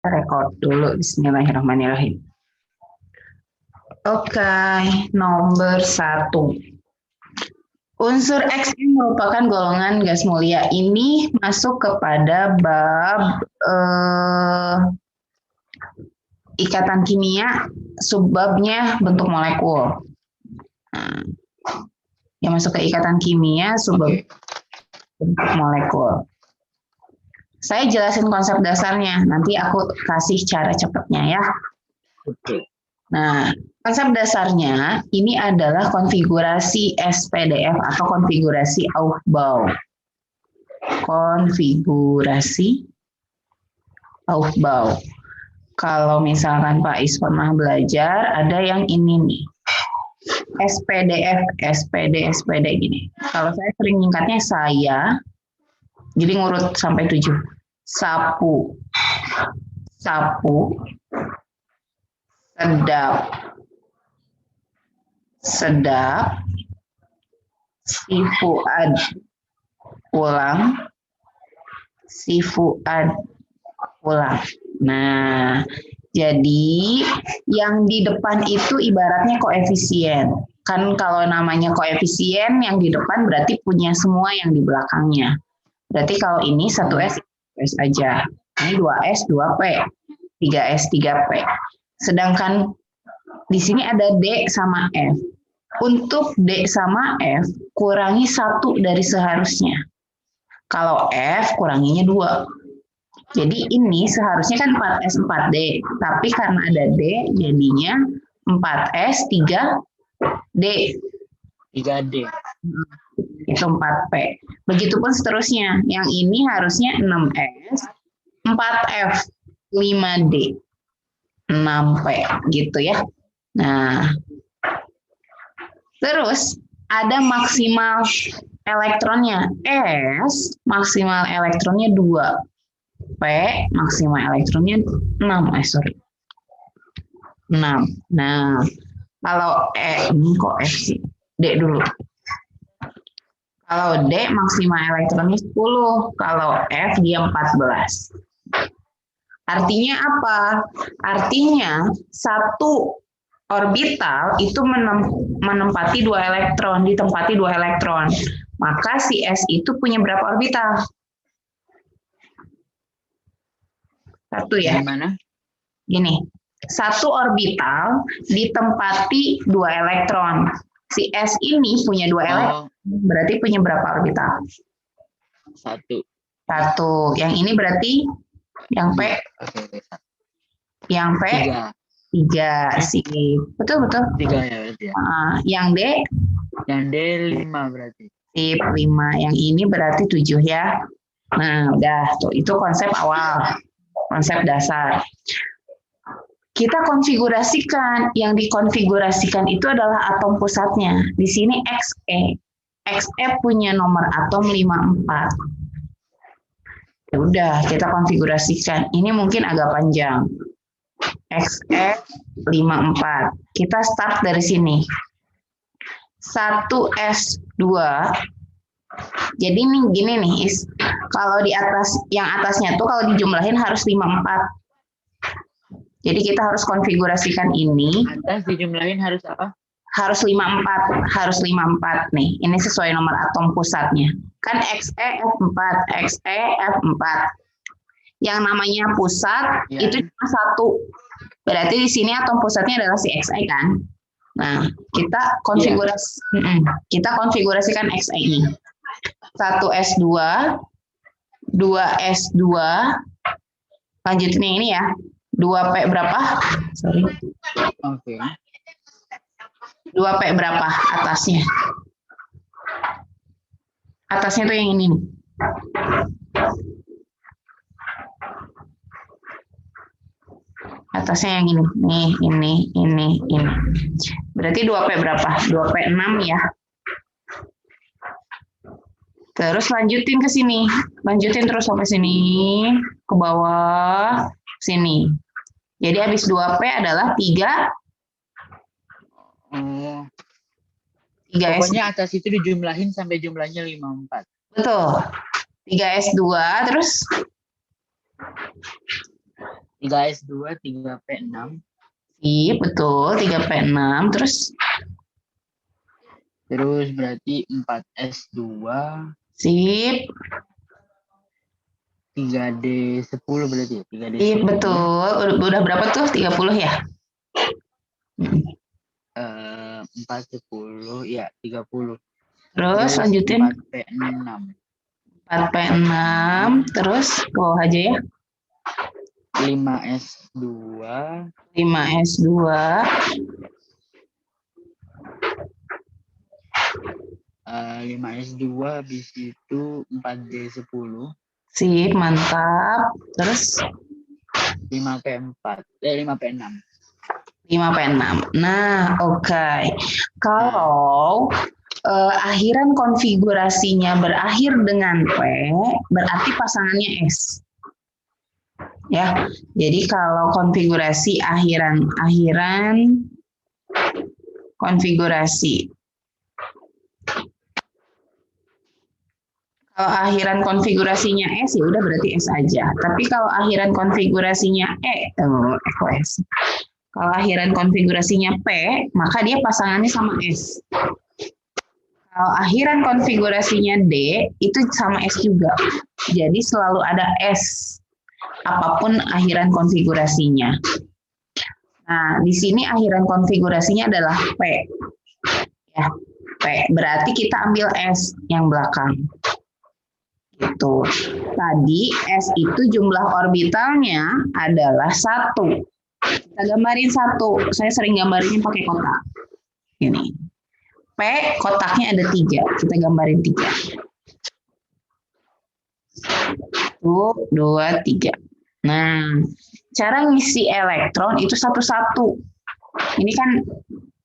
Record dulu. Bismillahirrahmanirrahim. Oke, nomor 1. Unsur Xn merupakan golongan gas mulia. Ini masuk kepada bab ikatan kimia, subbabnya bentuk molekul. Nah, yang masuk ke ikatan kimia, subbab bentuk molekul. Saya jelasin konsep dasarnya, nanti aku kasih cara cepatnya ya. Nah, konsep dasarnya ini adalah konfigurasi SPDF atau konfigurasi Aufbau. Konfigurasi Aufbau. Kalau misalkan Pak Is pernah belajar, ada yang ini nih. SPDF, SPD gini. Kalau saya sering nyingkatnya saya, jadi ngurut sampai 7. Sapu, sedap, sifuad, ulang. Nah, jadi yang di depan itu ibaratnya koefisien. Kan kalau namanya koefisien, yang di depan berarti punya semua yang di belakangnya. Berarti kalau ini 1S aja. Ini 2S, 2P. 3S, 3P. Sedangkan di sini ada D sama F. Untuk D sama F, kurangi 1 dari seharusnya. Kalau F, kuranginya 2. Jadi ini seharusnya kan 4S, 4D. Tapi karena ada D, jadinya 4S, 3D. 3D. Itu 4P. Begitupun seterusnya. Yang ini harusnya 6S, 4F, 5D, 6P gitu ya. Nah, terus ada maksimal elektronnya. S maksimal elektronnya 2. P maksimal elektronnya 6. 6. Nah, kalau ini kok F sih? D dulu. Kalau D maksimal elektronnya 10. Kalau F dia 14. Artinya apa? Artinya satu orbital itu menempati 2 elektron, ditempati 2 elektron. Maka si S itu punya berapa orbital? 1 ya. Gimana? Gini, 1 orbital ditempati 2 elektron. Si S ini punya 2 elektron, berarti punya berapa orbital? 1. Yang ini berarti yang P? Yang P? 3 sih. Betul. 3 ya berarti ya. Yang D? Yang D 5 berarti. Sip, 5. Yang ini berarti 7 ya. Nah, udah tuh, itu konsep awal. Konsep dasar. Kita konfigurasikan, yang dikonfigurasikan itu adalah atom pusatnya. Di sini Xe. Xe punya nomor atom 54. Ya udah, kita konfigurasikan. Ini mungkin agak panjang. Xe 54. Kita start dari sini. 1S2. Jadi nih gini nih, kalau di atas, yang atasnya tuh kalau dijumlahin harus 54. Jadi kita harus konfigurasikan ini. Atas dijumlahin harus apa? Harus 54 nih. Ini sesuai nomor atom pusatnya. Kan Xe F4, Xe F4. Yang namanya pusat itu cuma 1. Berarti di sini atom pusatnya adalah si Xe kan. Nah, kita konfigurasikan Xe ini. 1S2, 2S2, lanjutin yang ini ya. 2P berapa? Sorry. Oke. 2P berapa atasnya? Atasnya tuh yang ini nih. Atasnya yang ini. Nih, ini. Berarti 2P berapa? 2P 6 ya. Terus lanjutin ke sini. Lanjutin terus sampai sini. Ke bawah. Sini. Jadi habis 2P adalah 3. 3S. Pokoknya atas itu dijumlahin sampai jumlahnya 54. Betul. 3S2 terus 3S2, 3P6. Iya, betul. 3P6. Terus, Terus berarti 4S2, sip. 3D10 berarti ya? 3D10. Iya, betul. Udah berapa tuh? 30 ya? 4, 10, ya 30. Terus, Terus lanjutin. 4P6. 4P6. Terus, bawah aja ya. 5S2. 5S2. 5S2 habis itu 4D10. Sip, mantap. Terus, 5P4. 5P6. 5P6. Nah, oke. Kalau akhiran konfigurasinya berakhir dengan P, berarti pasangannya S. Ya, jadi kalau konfigurasi akhiran konfigurasi. Kalau akhiran konfigurasinya S ya udah berarti S aja. Tapi kalau akhiran konfigurasinya S. Kalau akhiran konfigurasinya P, maka dia pasangannya sama S. Kalau akhiran konfigurasinya D, itu sama S juga. Jadi selalu ada S, apapun akhiran konfigurasinya. Nah, di sini akhiran konfigurasinya adalah P. Ya, P. Berarti kita ambil S yang belakang. Gitu. Tadi S itu jumlah orbitalnya adalah 1. Kita gambarin 1. Saya sering gambarinnya pakai kotak. Ini. P kotaknya ada 3. Kita gambarin 3. 1, 2, 3. Nah, cara ngisi elektron itu satu-satu. Ini kan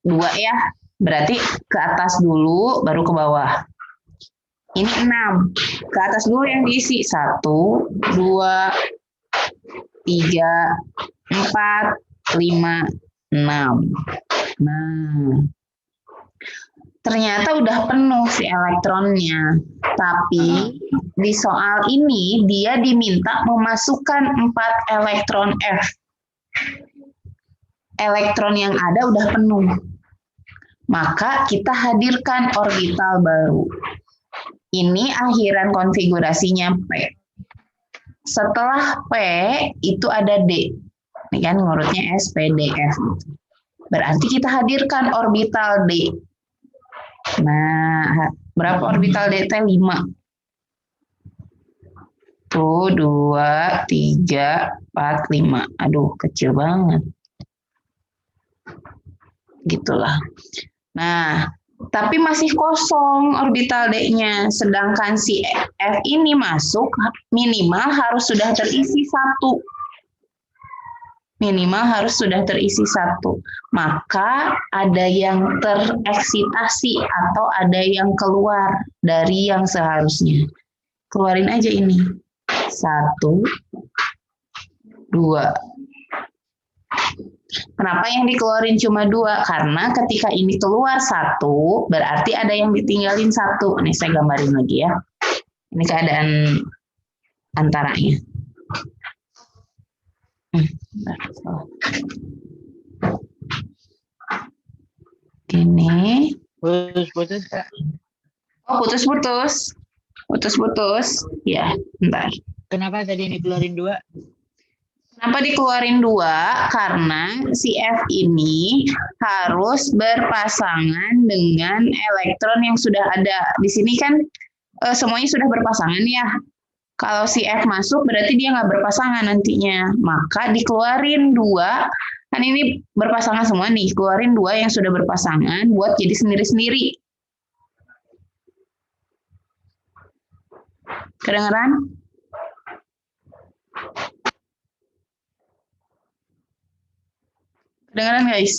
2 ya. Berarti ke atas dulu, baru ke bawah. Ini 6. Ke atas dulu yang diisi. 1, 2, 3, 4, 5, 6. Nah, ternyata udah penuh si elektronnya. Tapi di soal ini dia diminta memasukkan 4 elektron F. Elektron yang ada udah penuh. Maka kita hadirkan orbital baru. Ini akhiran konfigurasinya P. Setelah P itu ada D. Ini kan ngurutnya S, P, D, F. Berarti kita hadirkan orbital D. Nah, berapa orbital D? 5. Tuh, 2, 3, 4, 5. Aduh, kecil banget. Gitulah. Nah, tapi masih kosong orbital D-nya. Sedangkan si F ini masuk minimal harus sudah terisi 1. Minimal harus sudah terisi 1. Maka ada yang tereksitasi atau ada yang keluar dari yang seharusnya. Keluarin aja ini. 1, 2. Kenapa yang dikeluarin cuma 2? Karena ketika ini keluar 1, berarti ada yang ditinggalin 1. Nih saya gambarin lagi ya. Ini keadaan antaranya. Gini. Putus-putus, Kak. Oh, putus-putus. Putus-putus. Ya, bentar. Kenapa tadi ini keluarin 2? Kenapa dikeluarin 2? Karena si F ini harus berpasangan dengan elektron yang sudah ada. Di sini kan semuanya sudah berpasangan ya. Kalau si F masuk berarti dia nggak berpasangan nantinya. Maka dikeluarin 2. Kan ini berpasangan semua nih. Keluarin 2 yang sudah berpasangan buat jadi sendiri-sendiri. Kedengeran? Kedengeran guys?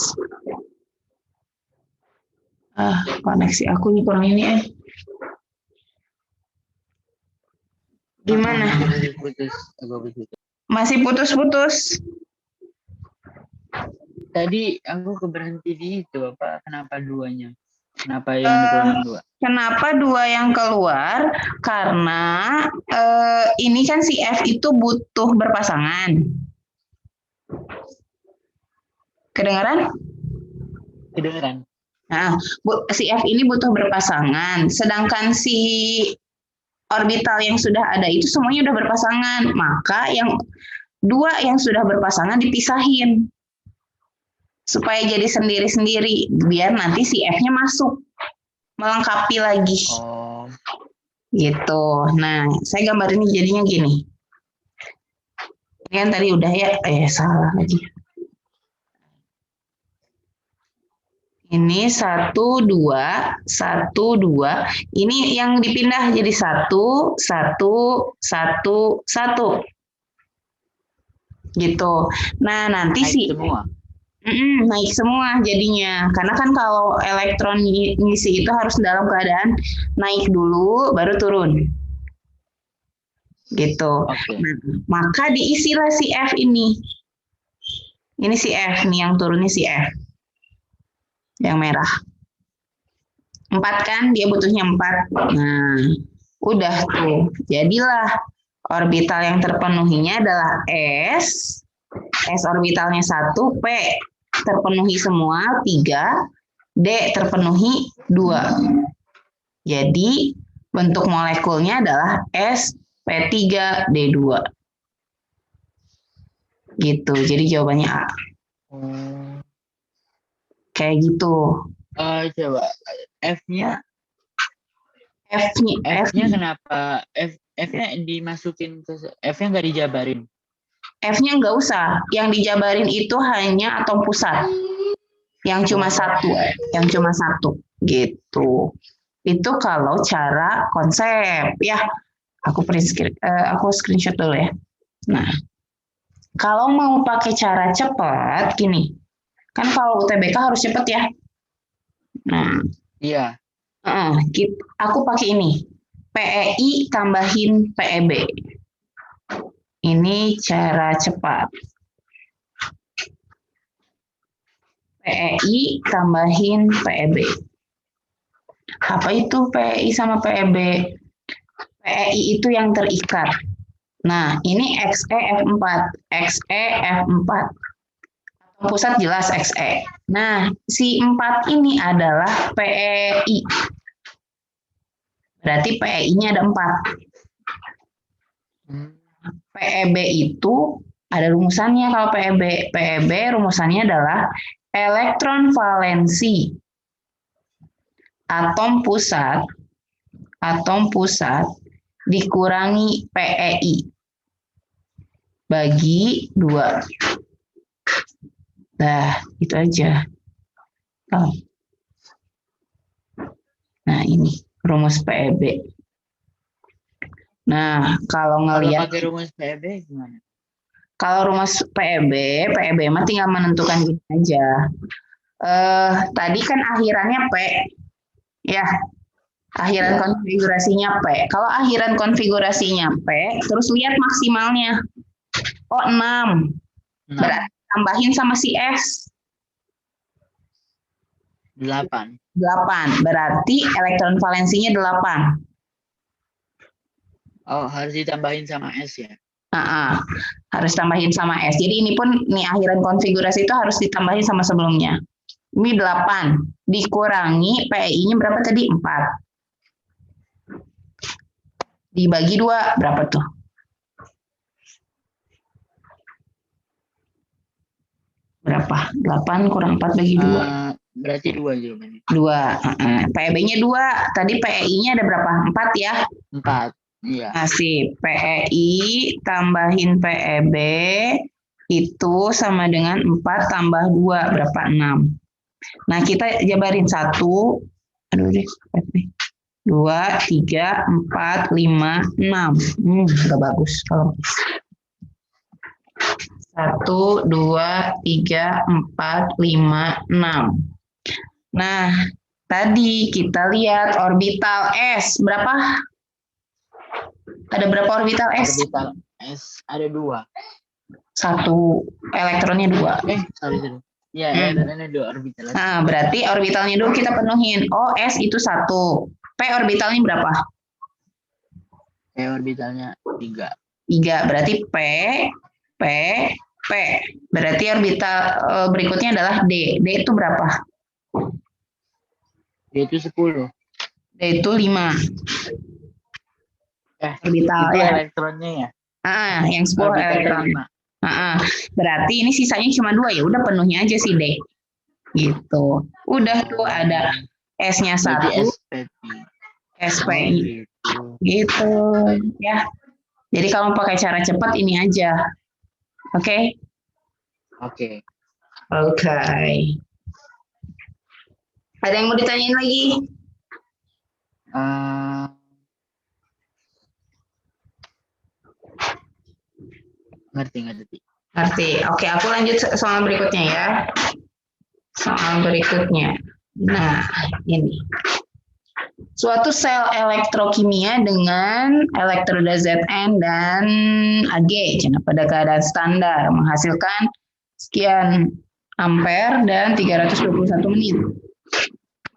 Koneksi aku kurang ini Gimana? Masih putus-putus. Tadi aku keberhenti di itu, apa? Kenapa 2-nya? Kenapa yang dikeluarin 2? Kenapa 2 yang keluar? Karena ini kan si F itu butuh berpasangan. Kedengaran? Kedengeran. Nah, si F ini butuh berpasangan, sedangkan si orbital yang sudah ada itu semuanya udah berpasangan, maka yang dua yang sudah berpasangan dipisahin supaya jadi sendiri-sendiri, biar nanti si F-nya masuk melengkapi lagi. Oh. Gitu. Nah, saya gambarin jadinya gini. Ini kan tadi udah ya, salah lagi. Ini 1, 2, 1, 2. Ini yang dipindah jadi 1, 1, 1, 1. Gitu. Nah, nanti Naik semua. Naik semua jadinya. Karena kan kalau elektron ngisi itu harus dalam keadaan naik dulu, baru turun. Gitu. Okay. Nah, maka diisilah si F ini. Ini si F nih, yang turunnya si F. Yang merah. 4 kan, dia butuhnya 4. Nah, udah tuh. Jadilah orbital yang terpenuhinya adalah S. S orbitalnya 1, P terpenuhi semua 3, D terpenuhi 2. Jadi bentuk molekulnya adalah sp3d2. Gitu. Jadi jawabannya A. Kayak gitu. Coba F-nya F-nya kenapa F-nya dimasukin ke F-nya nggak dijabarin? F-nya nggak usah. Yang dijabarin itu hanya atom pusat. Yang cuma satu. Gitu. Itu kalau cara konsep ya. Aku screenshot dulu ya. Nah, kalau mau pakai cara cepat gini. Kan kalau UTBK harus cepat ya. Nah, iya. Aku pakai ini. PEI tambahin PEB. Ini cara cepat. PEI tambahin PEB. Apa itu PEI sama PEB? PEI itu yang terikat. Nah, ini XeF4. XeF4. Pusat jelas Xe. Nah, si 4 ini adalah PEI. Berarti PEI-nya ada 4. PEB itu ada rumusannya kalau PEB. PEB rumusannya adalah elektron valensi atom pusat dikurangi PEI bagi 2. Nah, itu aja. Nah, ini rumus PEB. Nah, kalau ngelihat pakai rumus PEB gimana? Kalau rumus PEB mah tinggal menentukan gini aja. Tadi kan akhirannya P. Ya. Akhiran konfigurasinya P. Kalau akhiran konfigurasinya P, terus lihat maksimalnya. Oh, 6. Berarti tambahin sama si S. 8. Berarti elektron valensinya 8. Oh, harus ditambahin sama S ya? Harus tambahin sama S. Jadi ini pun nih akhiran konfigurasi itu harus ditambahin sama sebelumnya. Ini 8 dikurangi PEI-nya berapa tadi? 4. Dibagi 2 berapa tuh? Berapa? 8 kurang 4 bagi 2. Berarti 2 jawabannya. 2. PEB-nya 2. Tadi PEI-nya ada berapa? 4 ya? 4. Iya. Masih PEI tambahin PEB itu sama dengan 4 tambah 2 berapa? 6. Nah, kita jabarin 1. Aduh deh. 2, 3, 4, 5, 6. Udah bagus kalau 1, 2, 3, 4, 5, 6. Nah, tadi kita lihat orbital S berapa? Ada berapa orbital S? Orbital S ada 2. 1, elektronnya 2. Sorry. Ya, elektronnya 2 orbital. Nah, berarti orbitalnya dulu kita penuhin. Oh, S itu 1. P orbitalnya berapa? P orbitalnya 3. 3, berarti P P. Berarti orbital berikutnya adalah D. D itu berapa? D itu 10. D itu 5. Orbital Itu ya. elektronnya ya. Yang 10 elektron. Berarti ini sisanya cuma 2 ya. Udah penuhnya aja sih D. Gitu. Udah tuh ada S-nya 1. SPI. Gitu ya. Jadi kalau pakai cara cepat ini aja. Oke? Oke. Ada yang mau ditanyain lagi? Ngerti. Oke, aku lanjut soal berikutnya ya. Soal berikutnya. Nah, ini. Suatu sel elektrokimia dengan elektroda Zn dan Ag pada keadaan standar menghasilkan sekian ampere dan 321 menit.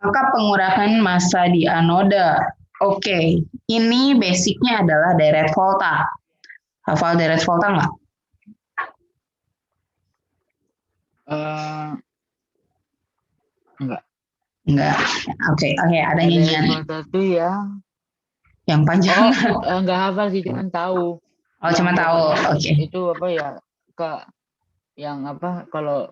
Maka pengurangan massa di anoda. Oke, ini basicnya adalah direct volta. Hafal direct volta nggak? Enggak. Oke, ada nyanyian. Satu ya. Yang panjang. Enggak hafal sih, cuma tahu. Cuma tahu. Oke. Itu apa ya? Yang apa kalau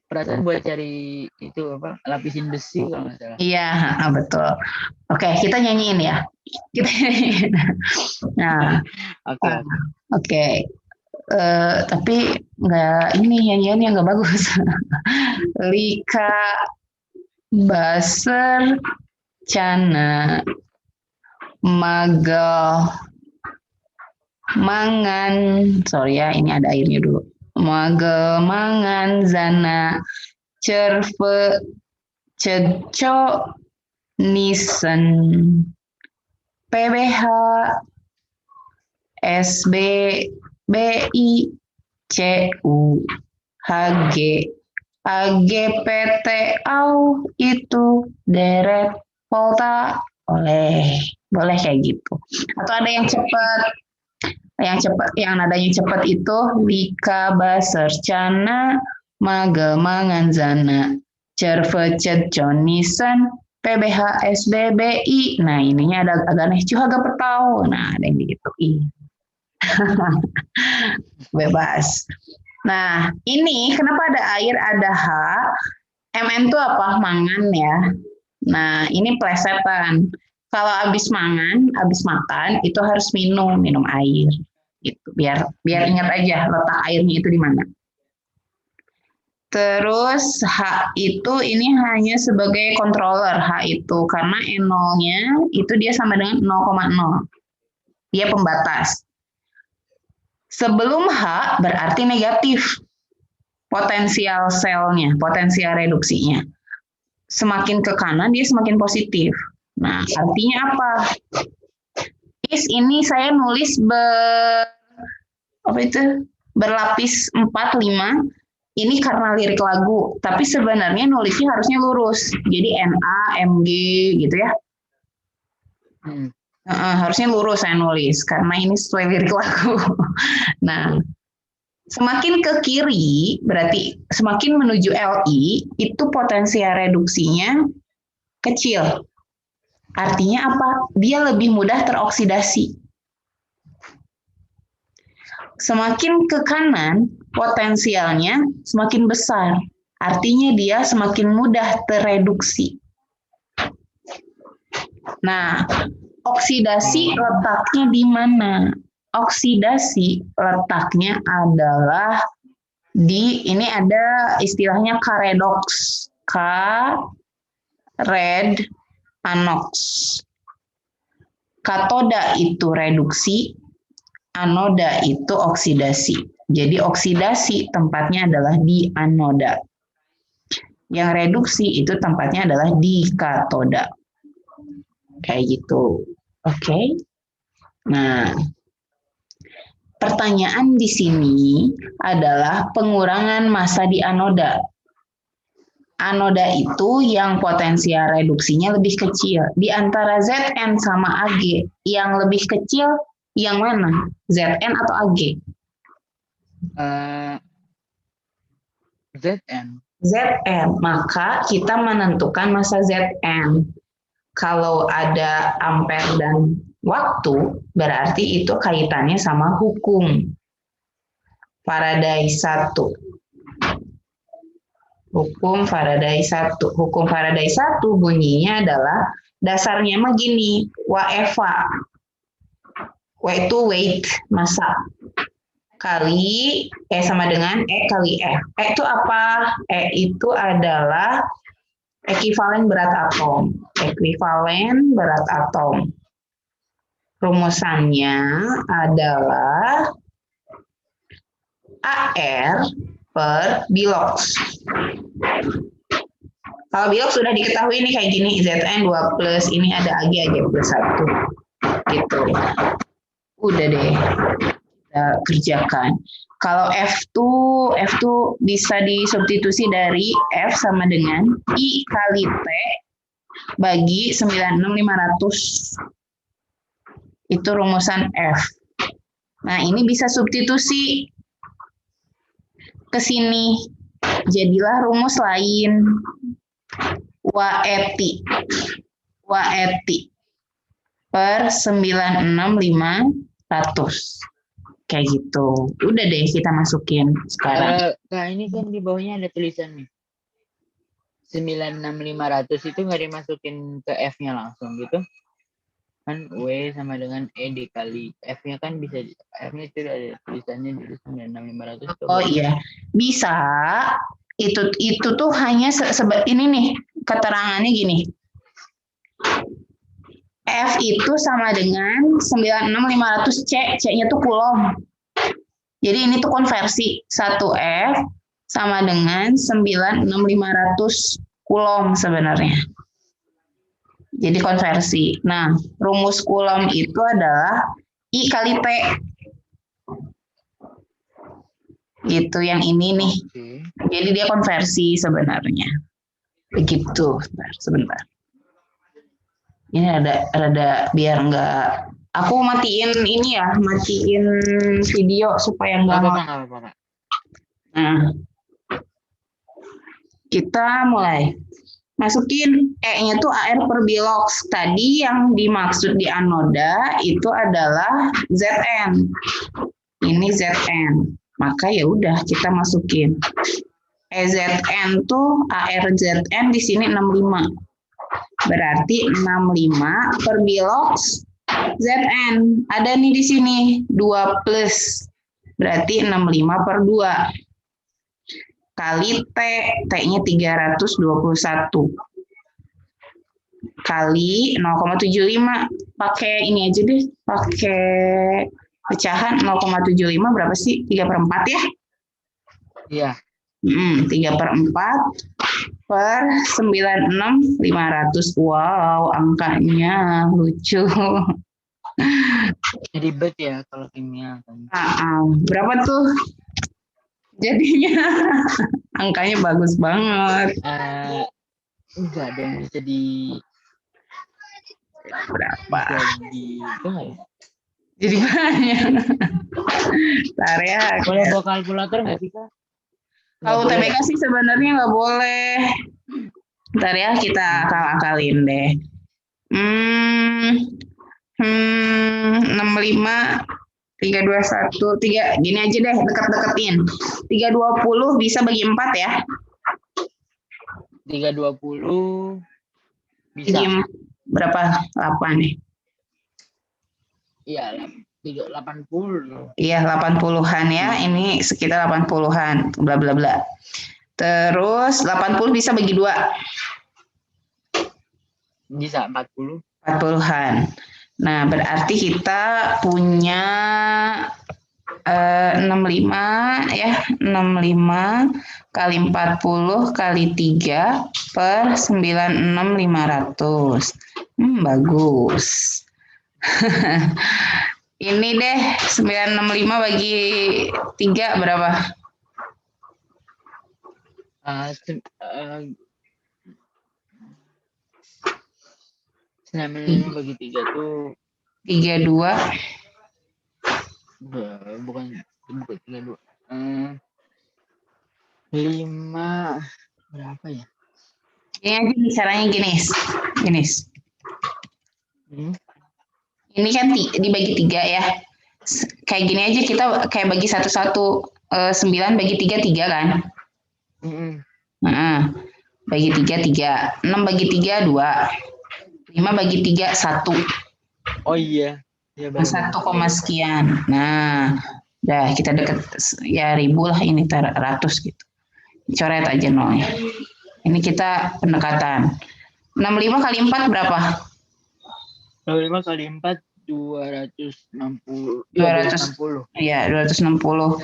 perasaan buat cari itu apa? Lapisin besi kalau nggak salah. Iya, betul. Oke, kita nyanyiin ya. Kita nyanyiin. Nah. Oke. Tapi nggak ini nyanyiannya nggak bagus. Lika Baser Cana Magel Mangan, sorry ya, ini ada airnya dulu. Magel Mangan Zana Cerve Ceco Nisen PBH SB BI CU HG AGPT AU itu direct volta boleh kayak gitu. Atau ada yang cepat. Yang nadanya cepat itu Lika Baser Cana Magel Mangan Zana Cervecet Jonison PBH SBBI. Nah, ininya ada agak aneh juga petau. Nah, ada yang gitu. Bebas. Nah, ini kenapa ada air, ada H, MN itu apa? Mangan ya. Nah, ini plesetan. Kalau habis makan, itu harus minum air. Gitu. Biar ingat aja letak airnya itu di mana. Terus H itu ini hanya sebagai controller H itu karena N0-nya itu dia sama dengan 0,0. Dia pembatas. Sebelum H berarti negatif potensial selnya, potensial reduksinya. Semakin ke kanan dia semakin positif. Nah, artinya apa? Ini saya nulis berlapis 4, 5. Ini karena lirik lagu, tapi sebenarnya nulisnya harusnya lurus. Jadi NA, MG gitu ya. Harusnya lurus saya nulis karena ini sesuai lirik lagu. Nah, semakin ke kiri berarti semakin menuju Li itu potensial reduksinya kecil. Artinya apa? Dia lebih mudah teroksidasi. Semakin ke kanan potensialnya semakin besar. Artinya dia semakin mudah tereduksi. Nah, oksidasi letaknya di mana? Oksidasi letaknya adalah di, ini ada istilahnya karedox. Red anox. Katoda itu reduksi, anoda itu oksidasi. Jadi oksidasi tempatnya adalah di anoda. Yang reduksi itu tempatnya adalah di katoda. Kayak gitu. Oke. Nah, pertanyaan di sini adalah pengurangan massa di anoda. Anoda itu yang potensial reduksinya lebih kecil. Di antara Zn sama Ag, yang lebih kecil yang mana? Zn atau Ag? ZN. ZN, maka kita menentukan masa ZN. Kalau ada ampere dan waktu, berarti itu kaitannya sama hukum. Faraday 1. Hukum Faraday 1. Hukum Faraday 1 bunyinya adalah dasarnya mah gini, WFA. W itu weight, massa. Kali sama dengan E kali F. E itu apa? E itu adalah ekuivalen berat atom. Ekuivalen berat atom. Rumusannya adalah AR per bilox. Kalau bilox sudah diketahui nih kayak gini, Zn 2 plus, ini ada AG plus 1. Gitu. Udah deh, kita kerjakan. Kalau F2 bisa disubstitusi dari F sama dengan I kali T bagi 96500. Itu rumusan F. Nah, ini bisa substitusi ke sini. Jadilah rumus lain. WET per 96500. Kayak gitu. Udah deh kita masukin sekarang. Kak, ini kan di bawahnya ada tulisan nih. 96500 itu nggak dimasukin ke F-nya langsung gitu. Kan W sama dengan E dikali F-nya kan bisa, F-nya itu ada tulisannya di 96500. Oh iya, bisa. Itu tuh hanya ini nih, keterangannya gini. F itu sama dengan 96500 C, C-nya tuh coulomb. Jadi ini tuh konversi, 1 F sama dengan 96500 coulomb sebenarnya. Jadi konversi. Nah, rumus coulomb itu adalah I kali T. Gitu, yang ini nih. Jadi dia konversi sebenarnya. Begitu, sebentar. Ini rada biar enggak. Aku matiin ini ya, matiin video supaya enggak. Nah, kita mulai. Masukin E-nya tuh AR per bilox. Tadi yang dimaksud di anoda itu adalah Zn. Ini Zn. Maka ya udah kita masukin. EZN tuh ARZN di sini 65. Berarti 65 per bilox Zn. Ada nih di sini 2 plus. Berarti 65 per 2. Kali T. T-nya 321. Kali 0,75. Pakai ini aja deh. Pakai pecahan 0,75 berapa sih? 3/4 ya? Iya. 3/4 per 96.500. Wow, angkanya lucu. Ribet ya kalau kimia. Berapa tuh? Jadinya angkanya bagus banget. Enggak dong, jadi berapa? Jadi banyak. Bentar ya. Boleh bawa kalkulator nggak sih, Kak? Kalau TBK sih sebenarnya nggak boleh. Bentar ya, kita akal-akalin deh. 65, 321, 3, gini aja deh, dekat-deketin. 320 bisa bagi 4 ya? 320 bisa. Bagi berapa? 8 nih. Iya, 80. Iya, 80-an ya. Ini sekitar 80-an, bla bla bla. Terus 80 bisa bagi 2. Bisa 40. 40-an. Nah, berarti kita punya 65 ya. 65 kali 40 kali 3 per 96.500. Bagus. Ini deh 965 bagi 3 berapa? 965 bagi 3 tuh 32. Bukan 32. 5 berapa ya? Ini aja nih caranya gini. Hmm? Ini kan dibagi 3 ya. Kayak gini aja kita kayak bagi satu-satu. 9 bagi 3 kan. Mm-mm. Nah, bagi 3 6 bagi 3 2. 5 bagi 3 1. Oh iya. Ya benar-benar. 1, sekian. Nah, udah kita deket ya ribu lah ini ratus gitu. Coret aja nolnya. Ini kita pendekatan. 65 kali 4 berapa? 65 kali 4 260. 200. Iya, 260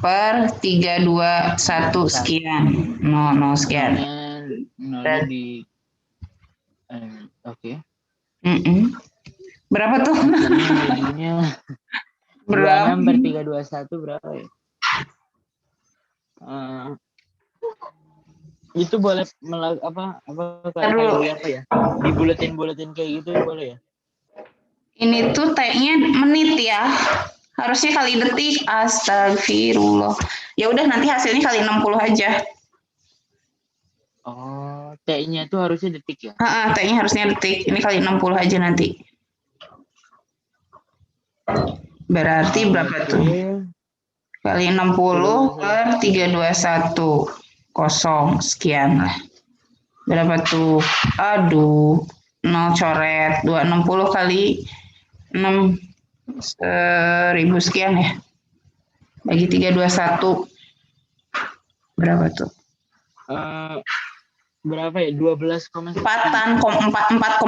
per 321 sekian. 0 sekian. Nolnya di oke. Berapa tuh? Jadinya Berapa? 26 per 321 berapa ya? Itu boleh kayak apa ya? Dibuletin kayak gitu boleh ya? Ini tuh T-nya menit ya. Harusnya kali detik. Astagfirullah. Ya udah nanti hasilnya kali 60 aja. Oh, T-nya tuh harusnya detik ya? T-nya harusnya detik. Ini kali 60 aja nanti. Berarti berapa tuh? Kali 60 per 321. Kosong. Sekian lah. Berapa tuh? Aduh. 0 coret. 260 kali 6. 1000 sekian ya. Bagi 321. Berapa tuh? Berapa ya? 12, 4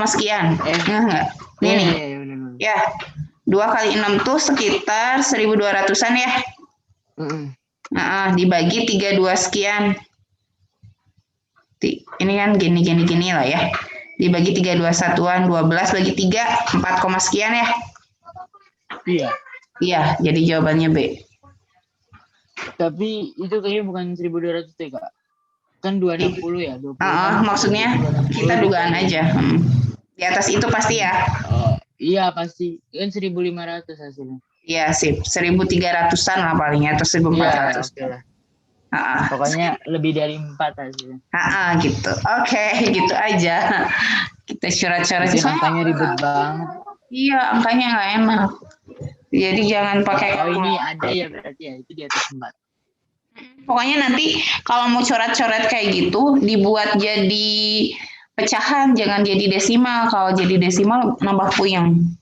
sekian. Enggak. Ini nih. Ya. 2 kali 6 tuh sekitar 1200-an ya. Dibagi 32 sekian. Ini kan gini lah ya. Dibagi 321-an, 12 bagi 3, 4, sekian ya. Iya. Iya, jadi jawabannya B. Tapi itu kayaknya bukan 1200 deh, Kak. Kan 260 ya, 20. Maksudnya kita dugaan aja. Di atas itu pasti ya. Iya, pasti. Kan 1500 hasilnya. Iya, sip. 1300-an lah palingnya atau 1400. Iya, pokoknya lebih dari 4 hasilnya. Gitu. Oke, gitu aja. Kita coret-coret. Angkanya ribet banget. Iya, angkanya nggak enak. Jadi jangan pakai. Oh, ini ada ya berarti ya. Itu di atas 4. Pokoknya nanti kalau mau coret-coret kayak gitu, dibuat jadi pecahan, jangan jadi desimal. Kalau jadi desimal, nambah puyeng.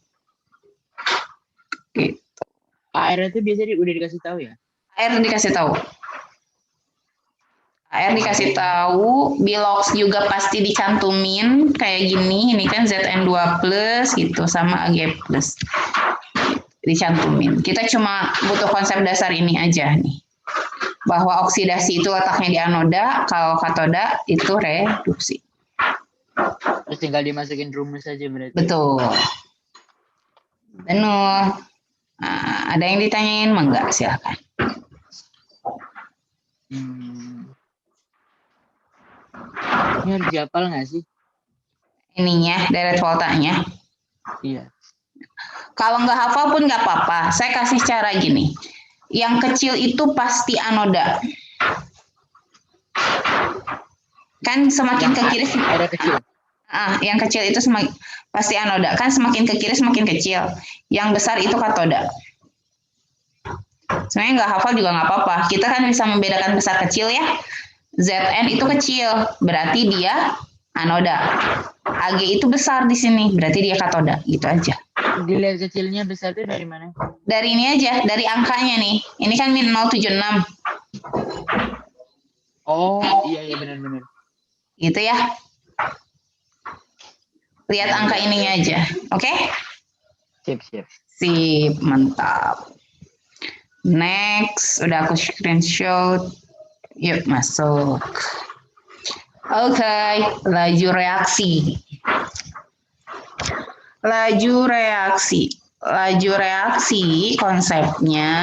Gitu. AR itu biasanya udah dikasih tahu ya? AR dikasih tahu. AR dikasih tahu, Bilox juga pasti dicantumin kayak gini. Ini kan ZN2+ gitu sama AG+. Dicantumin. Kita cuma butuh konsep dasar ini aja nih. Bahwa oksidasi itu letaknya di anoda, kalau katoda itu reduksi. Terus tinggal dimasukin rumus aja berarti. Betul. Benar. Nah, ada yang ditanyain? Enggak, silakan. Ini harus dihafal nggak sih? Ininya, deret voltanya. Iya. Kalau nggak hafal pun nggak apa-apa. Saya kasih cara gini. Yang kecil itu pasti anoda. Kan semakin ke kiri. Ada kecil. Yang kecil itu pasti anoda. Kan semakin ke kiri semakin kecil. Yang besar itu katoda. Sebenarnya nggak hafal juga nggak apa-apa. Kita kan bisa membedakan besar kecil ya. Zn itu kecil, berarti dia anoda. Ag itu besar di sini, berarti dia katoda. Gitu aja. Dilihat kecilnya besar itu dari mana? Dari ini aja, dari angkanya nih. Ini kan min 076. Oh, iya benar-benar. Gitu ya. Lihat angka ininya aja, oke? Siap. Sip, mantap. Next, udah aku screenshot. Yuk masuk. Oke, laju reaksi. Laju reaksi konsepnya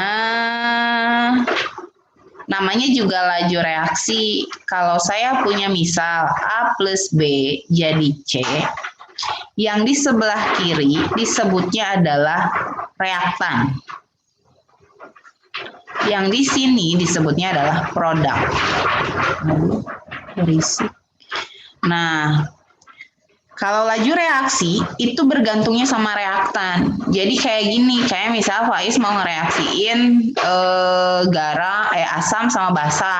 namanya juga laju reaksi. Kalau saya punya misal A plus B jadi C, yang di sebelah kiri disebutnya adalah reaktan. Yang di sini disebutnya adalah produk. Berisik. Nah, kalau laju reaksi itu bergantungnya sama reaktan. Jadi kayak gini, kayak misal Faiz mau ngereaksiin asam sama basa.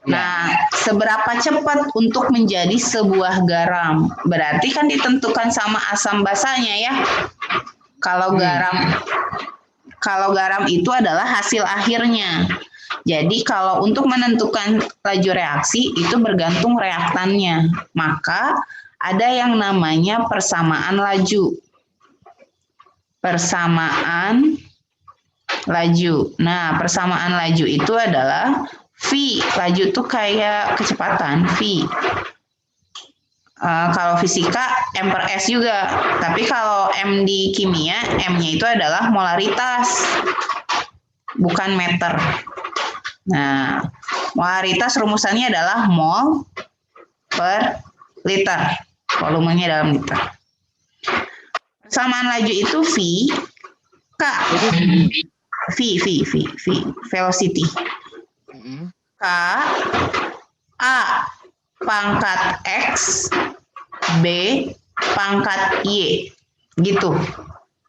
Nah, seberapa cepat untuk menjadi sebuah garam? Berarti kan ditentukan sama asam basanya ya. Kalau garam itu adalah hasil akhirnya. Jadi kalau untuk menentukan laju reaksi itu bergantung reaktannya. Maka ada yang namanya persamaan laju. Persamaan laju. Nah, persamaan laju itu adalah V. Laju itu kayak kecepatan, V. Kalau fisika, M per S juga. Tapi kalau M di kimia, M-nya itu adalah molaritas. Bukan meter. Nah, molaritas rumusannya adalah mol per liter. Volumenya dalam liter. Persamaan laju itu V, K. V, velocity. K, A pangkat X, B pangkat Y. Gitu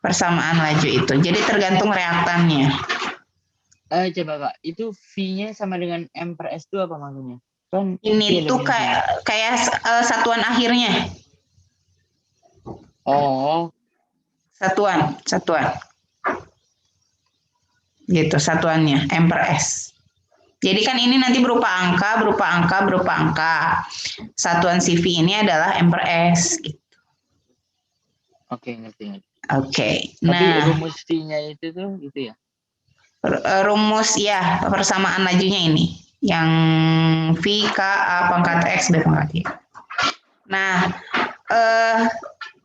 persamaan laju itu. Jadi tergantung reaktannya. Coba Kak, itu V-nya sama dengan M per S itu apa maksudnya? Kan ini tuh kayak satuan akhirnya. Oh. Satuan. Gitu, satuannya M per S. Jadi kan ini nanti berupa angka. Satuan CV ini adalah M per S. Gitu. Oke, ngerti. Oke. Tapi nah rumus V-nya itu tuh gitu ya? Rumus ya persamaan lajunya ini. Yang V, K, A pangkat X, B pangkat Y. Nah,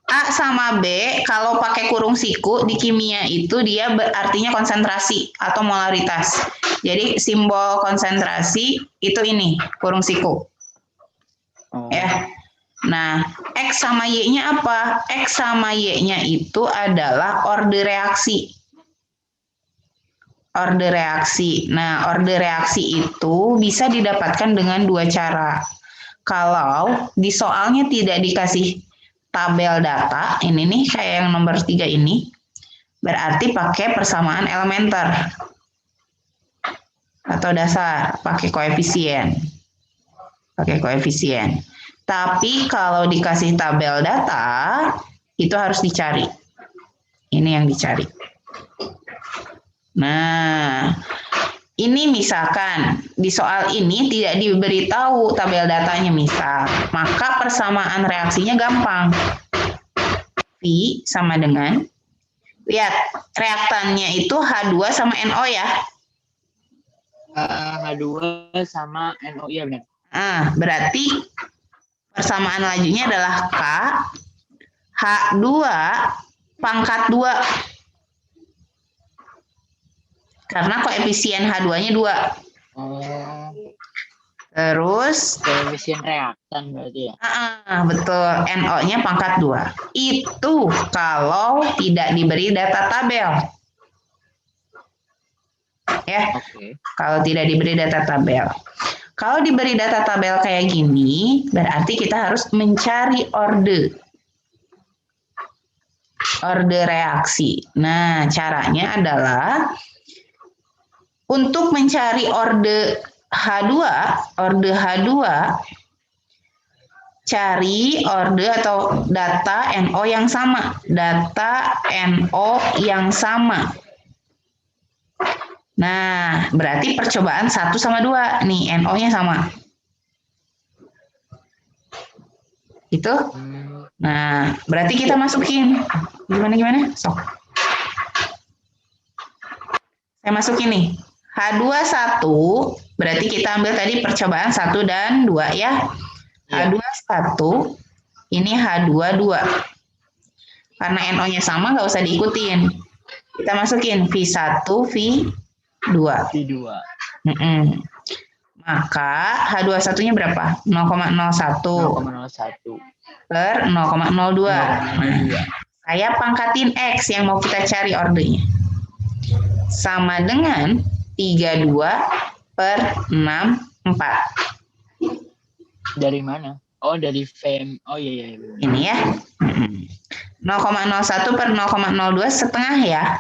A sama B kalau pakai kurung siku di kimia itu dia artinya konsentrasi atau molaritas. Jadi simbol konsentrasi itu ini kurung siku. Ya. Nah, X sama Y-nya apa? X sama Y-nya itu adalah orde reaksi. Orde reaksi. Nah, orde reaksi itu bisa didapatkan dengan dua cara. Kalau di soalnya tidak dikasih tabel data, ini nih kayak yang nomor 3 ini, berarti pakai persamaan elementer atau dasar, pakai koefisien. Tapi kalau dikasih tabel data, itu harus dicari. Ini yang dicari. Nah, ini misalkan di soal ini tidak diberitahu tabel datanya misal, maka persamaan reaksinya gampang. V sama dengan, lihat reaktannya itu H2 sama NO ya. H2 sama NO, ya benar. Berarti persamaan lajunya adalah K H2 pangkat 2. Karena koefisien H2-nya 2. Terus koefisien reaktan berarti ya. Betul, NO-nya pangkat 2. Itu kalau tidak diberi data tabel. Ya. Kalau tidak diberi data tabel. Kalau diberi data tabel kayak gini, berarti kita harus mencari orde reaksi. Nah, caranya adalah untuk mencari orde H2, cari orde atau data NO yang sama. Nah, berarti percobaan 1 sama 2. Nih, NO-nya sama. Itu. Nah, berarti kita masukin. Gimana? Sok. Saya masukin nih. H21 berarti kita ambil tadi percobaan 1 dan 2 ya. H21 ini H22. Karena NO-nya sama nggak usah diikutin. Kita masukin V1, V2. Maka H21-nya berapa? 0,01 per 0,02. Saya pangkatin X yang mau kita cari ordenya. Sama dengan 32/64. Dari mana? Oh, dari VM. Oh iya iya. Ini ya. 0,01/0,02 setengah ya.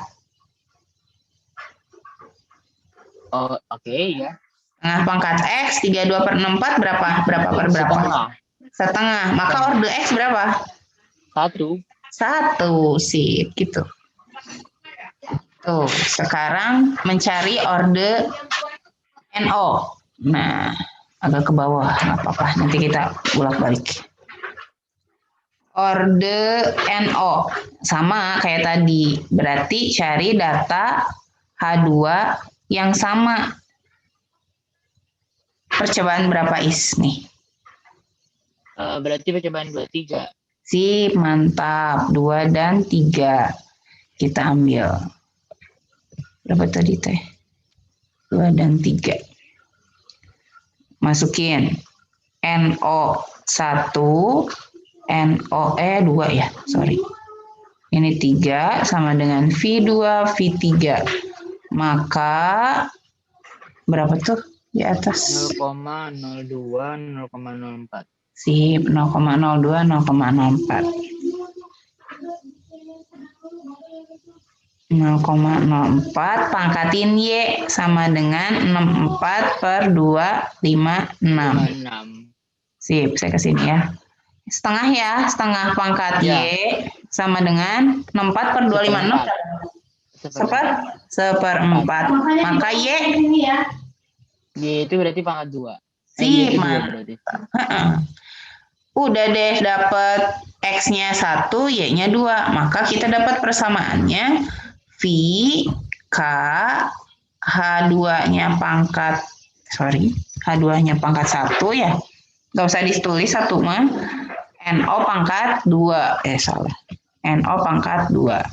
Oh, oke ya. Setengah pangkat X 32/64 berapa? Berapa per berapa? Setengah. Setengah. Maka orde X berapa? 1. 1. Sip, gitu. Tuh, sekarang mencari orde NO. Nah, agak ke bawah, nggak apa-apa. Nanti kita bolak-balik. Orde NO. Sama kayak tadi. Berarti cari data H2 yang sama. Percobaan berapa is nih? Berarti percobaan 23. Sip, mantap. 2 dan 3. Kita ambil. Berapa tadi teh? 2 dan 3. Masukin. NO1. NOE 2 ya, sorry. Ini 3 sama dengan V2, V3. Maka berapa tuh di atas? 0,02, 0,04. Sip, 0,02, 0,04. 0,04 pangkatin Y sama dengan 64/256. 56. Sip, saya kesini ya. Setengah ya, setengah pangkat Ya. Y sama dengan 64/256. Seperempat. Maka Y Y itu berarti pangkat 2. Sip, Y itu 2 Ma. berarti. Udah deh dapat X-nya 1, Y-nya 2. Maka kita dapat persamaannya V, K, H2-nya pangkat, H2-nya pangkat 1 ya. Nggak usah ditulis 1 mah. NO pangkat 2. Salah. NO pangkat 2.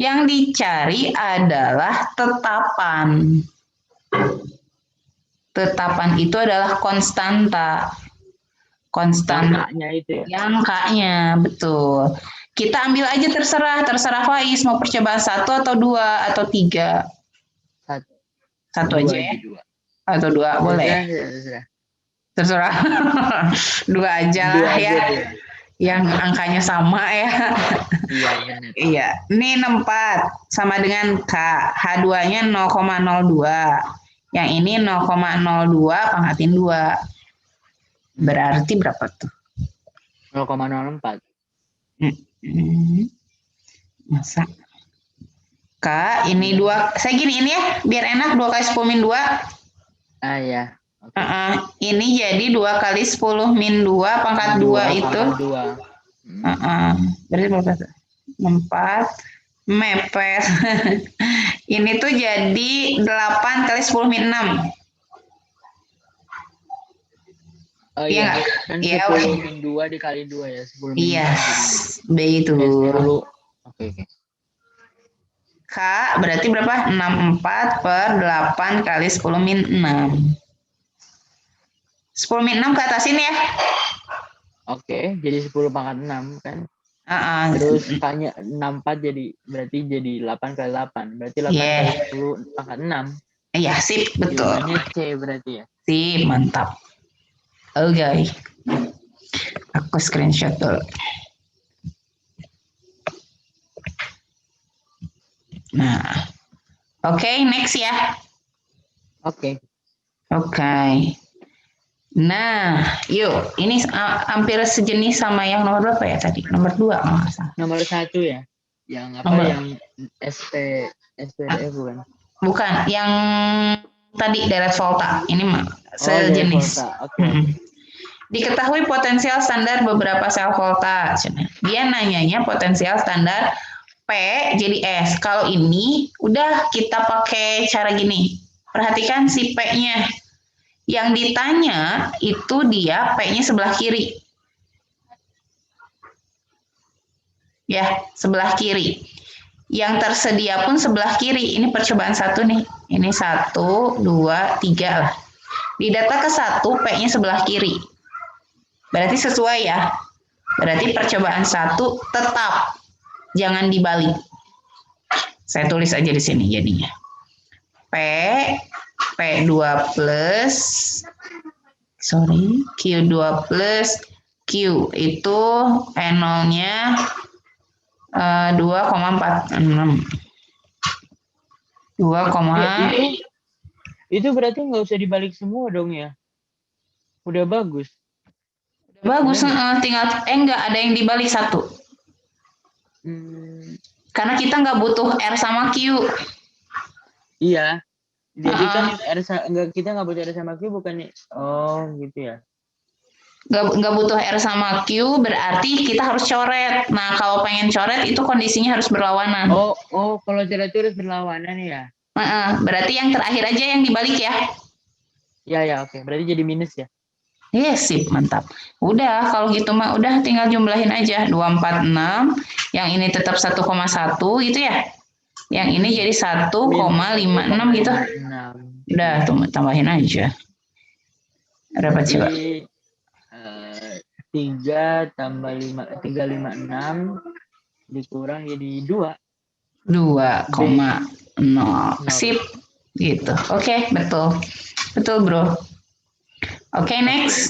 Yang dicari adalah tetapan. Tetapan itu adalah konstanta. Angkanya itu ya. Angkanya, betul. Kita ambil aja terserah Faiz mau percobaan 1 atau 2 atau 3. 1 aja ya. 2. Atau 2 boleh. Terserah. 2 aja lah ya. Yang angkanya sama ya. Iya benar. Iya. Ini 64 sama dengan K. H2-nya 0,02. Yang ini 0,02 pangkatin 2. Berarti berapa tuh? 0,04. Masa? K, ini 2. Saya gini ini ya, biar enak 2 kali 10 min 2. Ya. Ini jadi 2 kali 10 min 2 pangkat 2 itu. 2. Berarti berapa tuh? 4. Mepet. Ini tuh jadi 8 kali 10 min 6. Oh iya. Kan 10 min 2 dikali 2 ya. 10 min 2. Iya. Betul. Oke. K berarti berapa? 64/8 kali 10 min 6. 10 min 6 ke atasin ya. Oke, jadi 10 pangkat 6 kan. Terus K-nya 64 berarti jadi 8 kali 8. Berarti 8 kali 10 pangkat 6. Iya, sip, betul. Jawabannya C berarti ya. Sip, mantap. Oke. Aku screenshot dulu. Nah, oke, next ya. Oke. Nah, yuk, ini hampir sejenis sama yang nomor berapa ya tadi? Nomor 2 kalau nggak salah. Nomor 1 ya. Yang apa? Yang SPDF bukan? Bukan, yang tadi deret volta. Ini mah sejenis. Diketahui potensial standar beberapa sel volta. Dia nanyanya potensial standar P jadi S. Kalau ini udah kita pakai cara gini. Perhatikan si P-nya. Yang ditanya itu dia P-nya sebelah kiri. Ya, sebelah kiri. Yang tersedia pun sebelah kiri. Ini percobaan 1 nih. Ini 1, 2, 3 lah. Di data ke-1 P-nya sebelah kiri. Berarti sesuai ya. Berarti percobaan 1 tetap. Jangan dibalik. Saya tulis aja di sini jadinya. P2 plus, Q2 plus Q itu N0-nya 2,46. Itu berarti nggak usah dibalik semua dong ya? Udah bagus. Bagus, tinggal enggak ada yang dibalik satu. Karena kita nggak butuh R sama Q. Iya. Jadi kan kita nggak butuh R sama Q bukan? Oh gitu ya. Nggak butuh R sama Q berarti kita harus coret. Nah kalau pengen coret itu kondisinya harus berlawanan. Oh kalau coret itu harus berlawanan ya. Berarti yang terakhir aja yang dibalik ya. Ya oke. Berarti jadi minus ya. Yes, sip, mantap. Udah, kalau gitu mah udah tinggal jumlahin aja. 246, yang ini tetap 1,1 gitu ya. Yang ini jadi 1,56 gitu. Udah, tambahin aja. Berapa coba? 3 tambah 5, 356 dikurang jadi 2. 2,0. Sip. Gitu. Oke, betul. Betul, bro. Oke, next.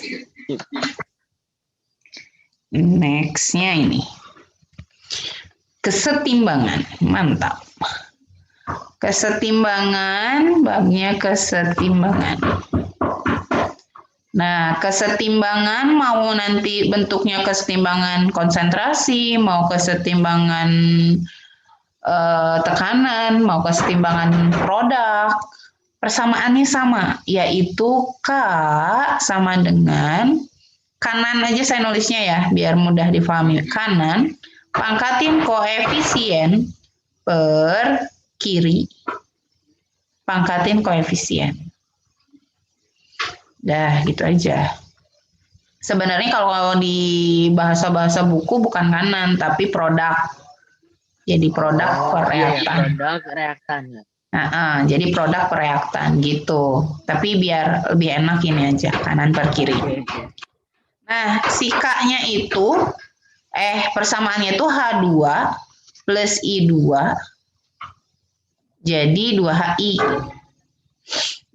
Next-nya ini. Kesetimbangan. Mantap. Kesetimbangan, babnya kesetimbangan. Nah, kesetimbangan mau nanti bentuknya kesetimbangan konsentrasi, mau kesetimbangan tekanan, mau kesetimbangan produk, persamaannya sama, yaitu K sama dengan kanan aja saya nulisnya ya, biar mudah difahami. Kanan, pangkatin koefisien per kiri, pangkatin koefisien. Dah, gitu aja. Sebenarnya kalau di bahasa-bahasa buku bukan kanan, tapi produk. Jadi produk per reaktan. Produk reaktan. Jadi produk per reaktan gitu. Tapi biar lebih enak ini aja, kanan per kiri. Nah, si K-nya itu, persamaannya itu H2 plus I2, jadi 2HI.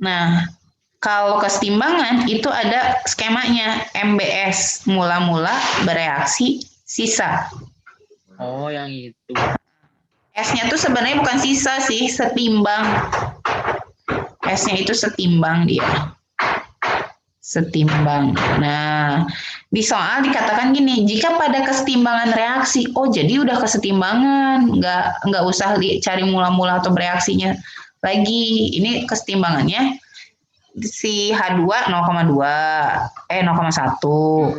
Nah, kalau kesetimbangan itu ada skemanya MBS, mula-mula bereaksi sisa. Oh, yang itu. S-nya tuh sebenarnya bukan sisa sih, setimbang. S-nya itu setimbang dia. Setimbang. Nah, di soal dikatakan gini, jika pada kesetimbangan reaksi, jadi udah kesetimbangan, nggak usah dicari mula-mula atau bereaksinya lagi. Ini kesetimbangannya si H2 0,2, 0,1,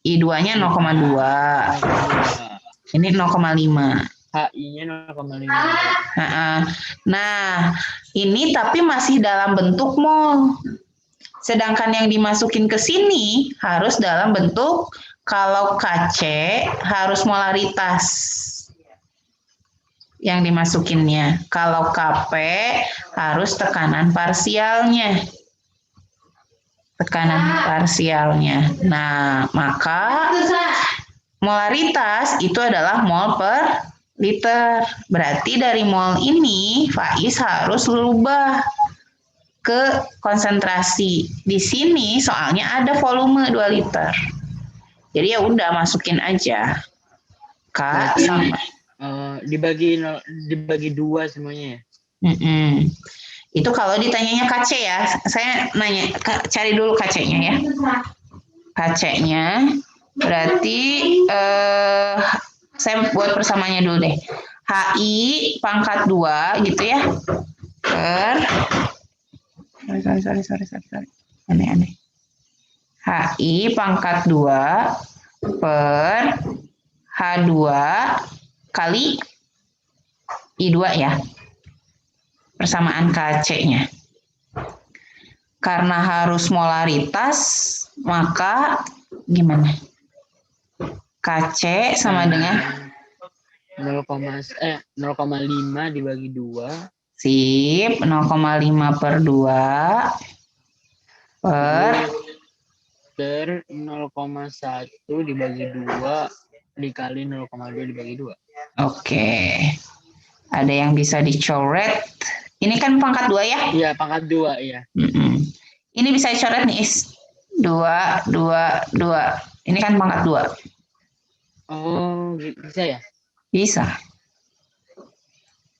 I2-nya 0,2, ini 0,5. HI-nya 0,5. Nah, ini tapi masih dalam bentuk mol. Sedangkan yang dimasukin ke sini harus dalam bentuk, kalau KC harus molaritas yang dimasukinnya. Kalau KP harus tekanan parsialnya. Nah, maka molaritas itu adalah mol per liter. Berarti dari mol ini Faiz harus rubah ke konsentrasi. Di sini soalnya ada volume 2 liter. Jadi ya udah masukin aja. K sama dibagi 2 semuanya. Itu kalau ditanyanya KC ya. Saya nanya, cari dulu KC-nya ya. KC-nya berarti saya buat persamaannya dulu deh. HI pangkat 2 gitu ya. Per sorry. Aneh. HI pangkat 2 per H2 kali I2 ya. Persamaan KC-nya. Karena harus molaritas, maka gimana? KC sama dengan 0,5 dibagi 2. Sip, 0,5 per 2 per 0,1 dibagi 2 dikali 0,2 dibagi 2. Oke. Ada yang bisa dicoret. Ini kan pangkat 2 ya? Iya, pangkat 2 ya. Ini bisa dicoret nih, Is. 2, 2, 2. Ini kan pangkat 2. Oh, bisa ya? Bisa.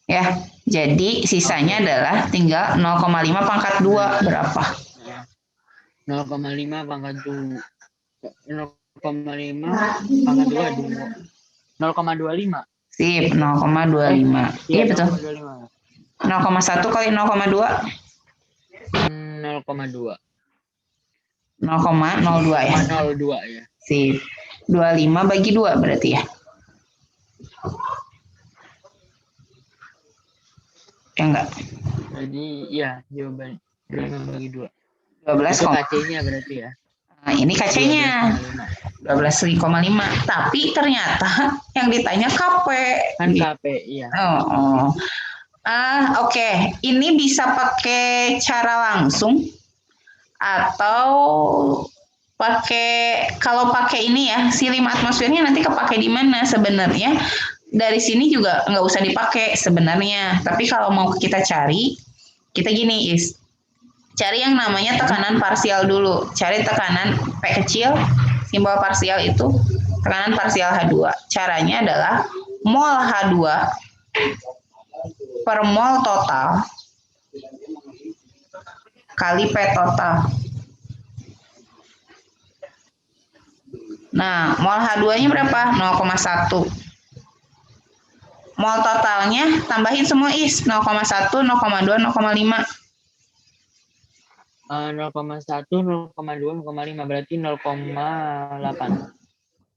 Ya, jadi sisanya adalah tinggal 0,5 pangkat 2 berapa? 0,5 pangkat 2. 0,5 pangkat 2 0,25. Sip, 0,25. Iya betul. 0,1 kali 0,2. 0,2. 0,02 ya. 0,02 ya. Sip. 25 bagi 2 berarti ya. Ya enggak? Jadi ya jawaban 25 bagi 2. 12, itu KC-nya berarti ya. Nah, ini KC-nya 12,5. Tapi ternyata yang ditanya KP. Kan KP, iya. Oke. Ini bisa pakai cara langsung atau kalau pakai ini ya, silim atmosfernya nanti kepake di mana sebenarnya? Dari sini juga nggak usah dipakai sebenarnya. Tapi kalau mau kita cari, kita gini, Is. Cari yang namanya tekanan parsial dulu. Cari tekanan P kecil, simbol parsial itu tekanan parsial H2. Caranya adalah mol H2 per mol total kali P total. Nah, mol H2-nya berapa? 0,1. Mol totalnya tambahin semua, Is. 0,1, 0,2, 0,5. 0,1, 0,2, 0,5 berarti 0,8.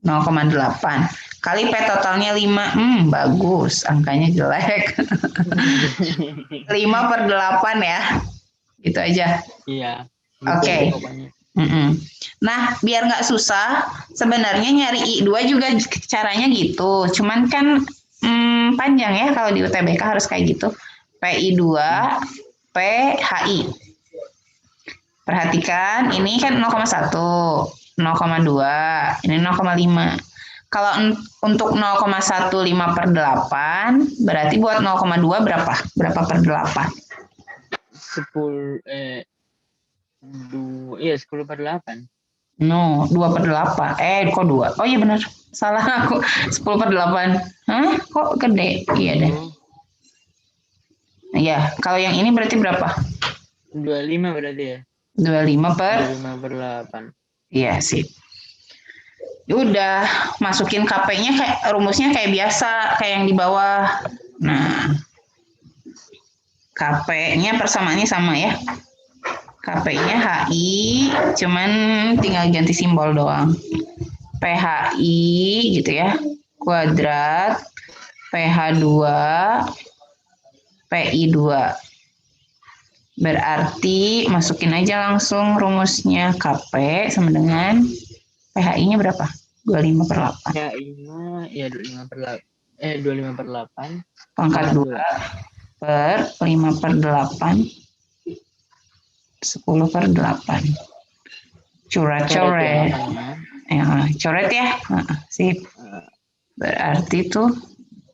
0,8 kali P totalnya 5. Bagus, angkanya jelek. 5 per 8 ya. Gitu aja. Iya. Oke. Nah, biar nggak susah, sebenarnya nyari I2 juga caranya gitu. Cuman kan panjang ya kalau di UTBK harus kayak gitu. PI2, PHI. Perhatikan, ini kan 0,1, 0,2, ini 0,5. Kalau untuk 0,15 per 8, berarti buat 0,2 berapa? Berapa per 8? 10 per 8. No, 2 per 8. Kok 2? Oh iya benar. Salah aku. 10 per 8. Hah? Kok gede? Iya deh. Iya, kalau yang ini berarti berapa? 25 berarti ya? 25 per 8. Iya sih. Udah, masukin KP-nya kayak rumusnya kayak biasa, kayak yang di bawah. Nah, KP-nya persamaannya sama ya. KP-nya HI, cuman tinggal ganti simbol doang. PHI gitu ya, kuadrat, PH2, PI2. Berarti masukin aja langsung rumusnya KP sama dengan PHI-nya berapa? 25 per 8. PHI-nya ya 25 per 8. Pangkat 2 per 5 per 8. 10 per 8. Coret. Coret ya. Sip. Berarti tuh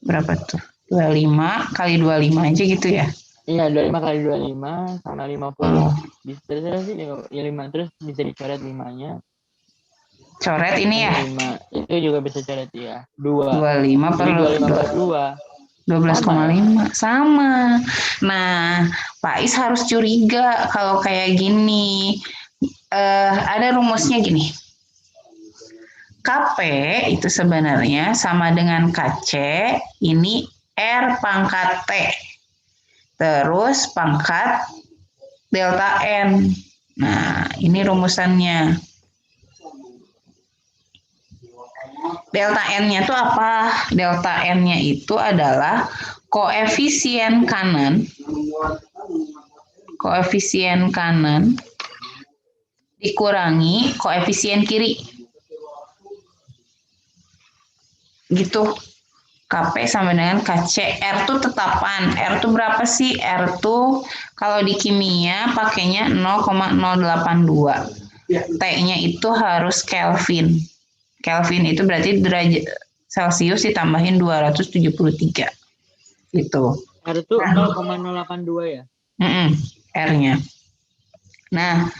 berapa tuh? 25 kali 25 aja gitu ya. Iya, 25 kali 25 sama 50. Bisa sih ya 5 terus bisa dicoret 5-nya. Coret ini ya? 5. Itu juga bisa coret ya. 25 per 2. 12,5 sama. Nah, Pak Is harus curiga kalau kayak gini. Ada rumusnya gini. KP itu sebenarnya sama dengan KC, ini R pangkat T. Terus pangkat delta N. Nah, ini rumusannya. Delta N-nya itu apa? Delta N-nya itu adalah koefisien kanan dikurangi koefisien kiri. Gitu. KP sama dengan KC. R itu tetapan. R itu berapa sih? R itu kalau di kimia pakainya 0,082. T-nya itu harus Kelvin. Kelvin itu berarti derajat Celcius ditambahin 273. Gitu. R itu 0,082 ya? R-nya. Nah,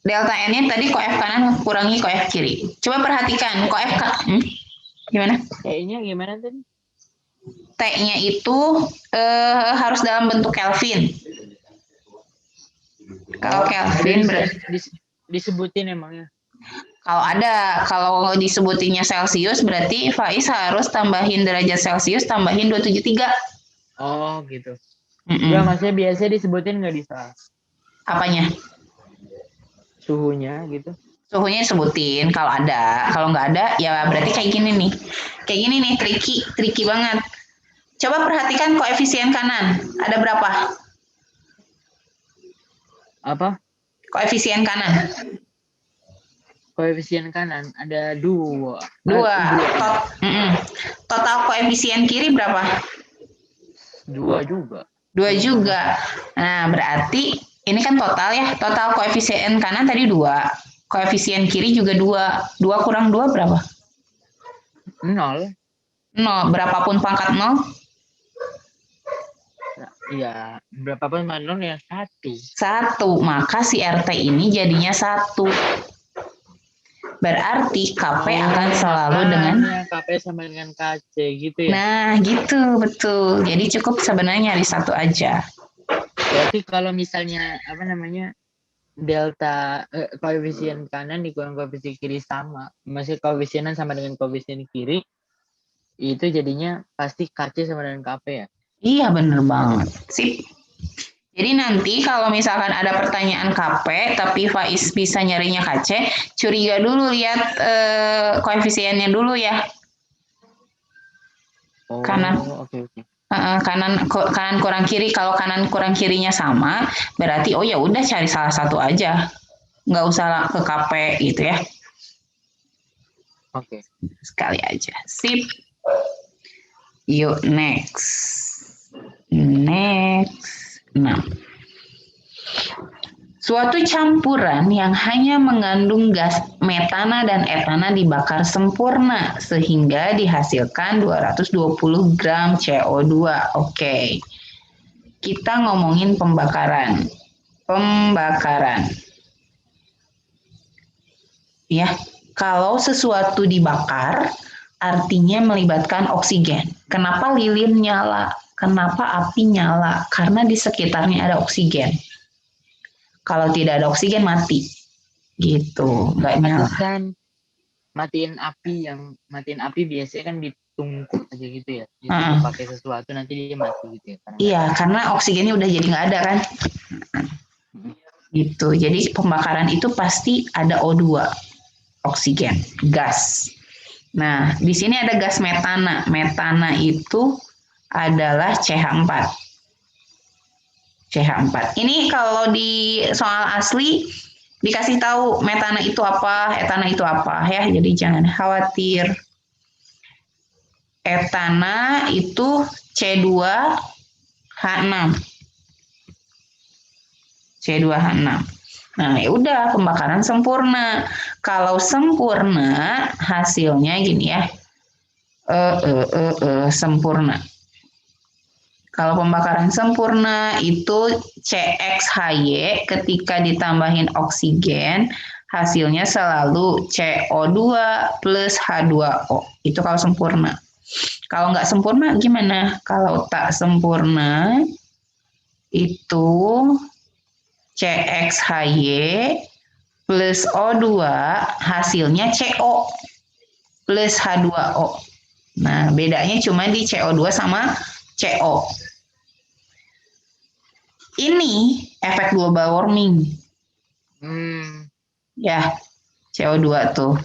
delta N-nya tadi koef kanan kurangi koef kiri. Coba perhatikan koef gimana? Kayaknya gimana tadi? T-nya itu harus dalam bentuk Kelvin. Kalau Kelvin disebutin emangnya? Kalau disebutinnya Celcius berarti Faiz harus tambahin derajat Celcius tambahin 273. Oh gitu. Enggak, maksudnya biasa disebutin nggak bisa. Apanya? Suhunya gitu. Suhunya disebutin kalau ada. Kalau nggak ada ya berarti kayak gini nih. Kayak gini nih, tricky banget. Coba perhatikan koefisien kanan. Ada berapa? Apa? Koefisien kanan. Koefisien kanan ada 2. Total koefisien kiri berapa? 2 juga. 2 juga. Nah, berarti ini kan total ya. Total koefisien kanan tadi 2. Koefisien kiri juga 2. 2 kurang 2 berapa? 0. Berapapun pangkat 0? Iya, berapapun pangkat 0 ya 1. 1. Maka si RT ini jadinya 1. Berarti KP akan selalu dengan KP sama dengan KC gitu ya. Nah, gitu, betul. Jadi cukup sebenarnya nyari 1 aja. Berarti kalau misalnya delta koefisien kanan dikurang koefisien kiri sama, masih koefisienan sama dengan koefisien kiri, itu jadinya pasti KC sama dengan KP ya. Iya, bener banget. Sip. Jadi nanti kalau misalkan ada pertanyaan KP tapi Faiz bisa nyarinya KC, curiga dulu lihat koefisiennya dulu ya. Kanan. Oke. Kanan kurang kiri. Kalau kanan kurang kirinya sama, berarti oh ya udah cari salah satu aja. Nggak usah ke KP gitu ya. Oke. Sekali aja. Sip. Yuk next. 6. Suatu campuran yang hanya mengandung gas metana dan etana dibakar sempurna sehingga dihasilkan 220 gram CO2. Oke. Kita ngomongin pembakaran. Ya, kalau sesuatu dibakar artinya melibatkan oksigen. Kenapa lilin nyala? Kenapa api nyala? Karena di sekitarnya ada oksigen. Kalau tidak ada oksigen mati. Gitu, nggak nyala. Kan matiin api biasanya kan ditungkuk aja gitu ya. Ditungkuk pakai sesuatu nanti dia mati gitu ya. Iya, karena oksigennya udah jadi nggak ada kan. Gitu. Jadi pembakaran itu pasti ada O2, oksigen, gas. Nah, di sini ada gas metana. Metana itu adalah CH4. Ini kalau di soal asli dikasih tahu metana itu apa, etana itu apa ya. Jadi jangan khawatir. Etana itu C2H6. Nah, ya udah pembakaran sempurna. Kalau sempurna hasilnya gini ya. Sempurna. Kalau pembakaran sempurna itu CXHY ketika ditambahin oksigen hasilnya selalu CO2 plus H2O. Itu kalau sempurna. Kalau nggak sempurna gimana? Kalau tak sempurna itu CXHY plus O2 hasilnya CO plus H2O. Nah, bedanya cuma di CO2 sama CO. Ini efek global warming. Ya, CO2 tuh.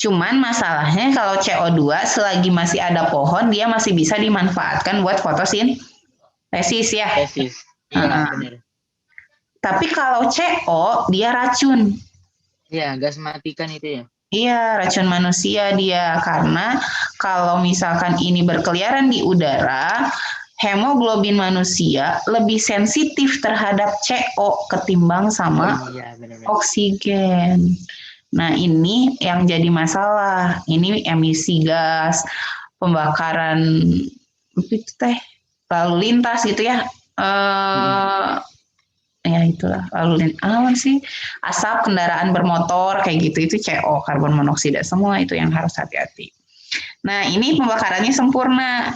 Cuman masalahnya kalau CO2 selagi masih ada pohon, dia masih bisa dimanfaatkan buat fotosintesis ya. Iya, benar. Tapi kalau CO, dia racun. Iya, gas matikan itu ya. Iya, racun manusia dia. Karena kalau misalkan ini berkeliaran di udara, hemoglobin manusia lebih sensitif terhadap CO ketimbang sama oksigen. Nah, ini yang jadi masalah. Ini emisi gas, pembakaran itu teh lalu lintas gitu ya. Ya itulah lalu lintas sih, asap kendaraan bermotor kayak gitu, itu CO, karbon monoksida semua, itu yang harus hati-hati. Nah, ini pembakarannya sempurna.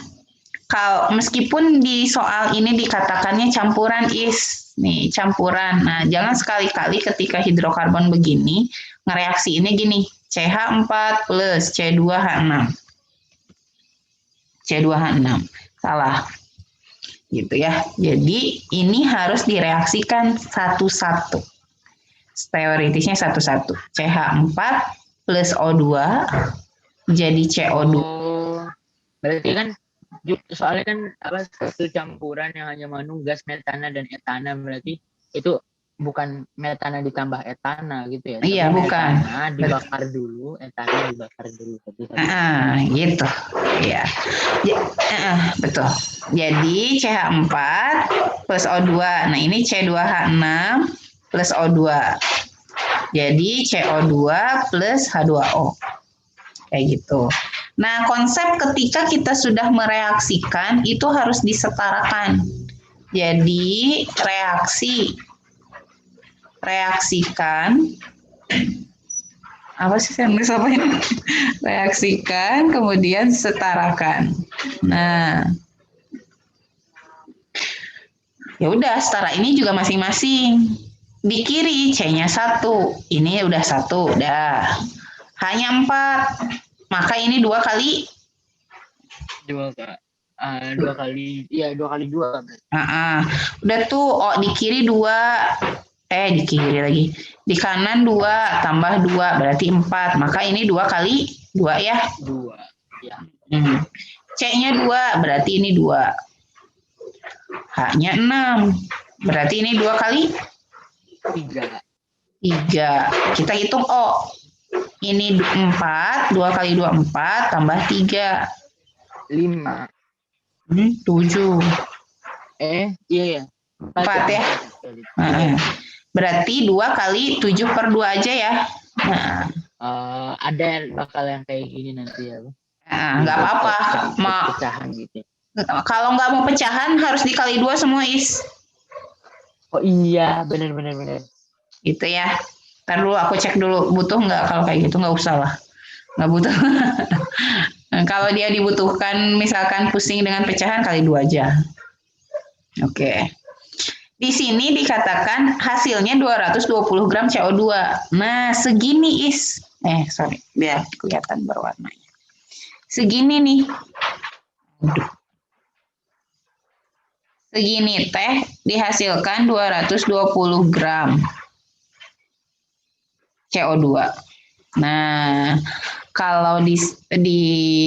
Kalau meskipun di soal ini dikatakannya campuran nih campuran. Nah, jangan sekali-kali ketika hidrokarbon begini ngereaksi ini gini, CH4 plus C2H6. C2H6. Salah. Gitu ya. Jadi ini harus direaksikan satu-satu. Teoritisnya satu-satu. CH4 plus O2 jadi CO2. Berarti kan soalnya kan satu campuran yang hanya mengandung gas metana dan etana, berarti itu bukan metana ditambah etana gitu ya? Iya, tapi bukan. Metana dibakar dulu, etana dibakar dulu. Gitu. Ya. Betul. Jadi CH4 plus O2. Nah, ini C2H6 plus O2. Jadi CO2 plus H2O. Kayak gitu. Nah, konsep ketika kita sudah mereaksikan itu harus disetarakan. Jadi, reaksikan apa sih yang nulis apa ini? Reaksikan, kemudian setarakan. Nah, ya udah, setara ini juga masing-masing. Di kiri C-nya 1, ini udah 1, udah. Hanya 4, maka ini 2 kali 2 kali, ya 2 kali 2. Udah tuh, di kiri 2, di kiri lagi. Di kanan 2, tambah 2, berarti 4. Maka ini 2 kali 2 ya? 2, ya. C-nya 2, berarti ini 2. H-nya 6, berarti ini 2 kali? 3. Kita hitung O. Ini 4, 2 kali 2, 4, tambah 3. 5. 7. Iya ya. 4 ya? Berarti 2 kali 7 per 2 aja ya. Ada bakal yang kayak gini nanti ya. Nggak apa-apa. Pecahan gitu. Kalau nggak mau pecahan harus dikali 2 semua, Is. Oh iya, benar. Gitu ya. Ntar dulu aku cek dulu, butuh nggak kalau kayak gitu, nggak usah lah. Nggak butuh. Kalau dia dibutuhkan misalkan pusing dengan pecahan, kali 2 aja. Oke. Di sini dikatakan hasilnya 220 gram CO2. Nah, segini Is. Biar kelihatan berwarnanya. Segini nih. Segini teh dihasilkan 220 gram CO2. Nah, kalau di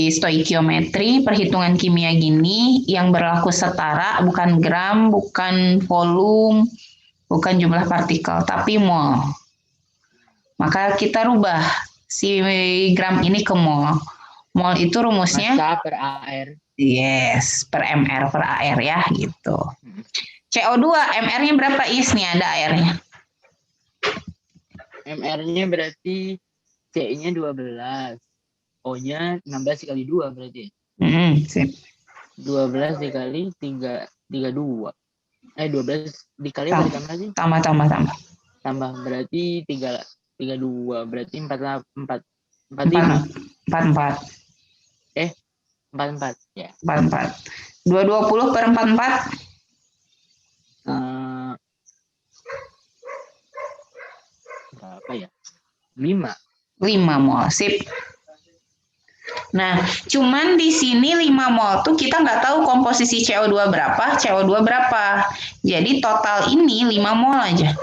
stoikiometri, perhitungan kimia gini, yang berlaku setara bukan gram, bukan volume, bukan jumlah partikel, tapi mol. Maka kita rubah si gram ini ke mol. Mol itu rumusnya massa per AR. Yes, per MR per AR ya, gitu. CO2, MR-nya berapa, Is? Nih ada AR-nya. MR-nya berarti C-nya 12. O-nya 16 dikali 2 berarti. Sip. 12 dikali 32. 12 dikali apa ditambah sih? Tambah berarti 32. Berarti 44. 44. Ya. 44. 220 per 44. Berapa ya? 5 mol. Sip. Nah, cuman di sini 5 mol tuh kita nggak tahu komposisi CO2 berapa, CO2 berapa. Jadi total ini 5 mol aja.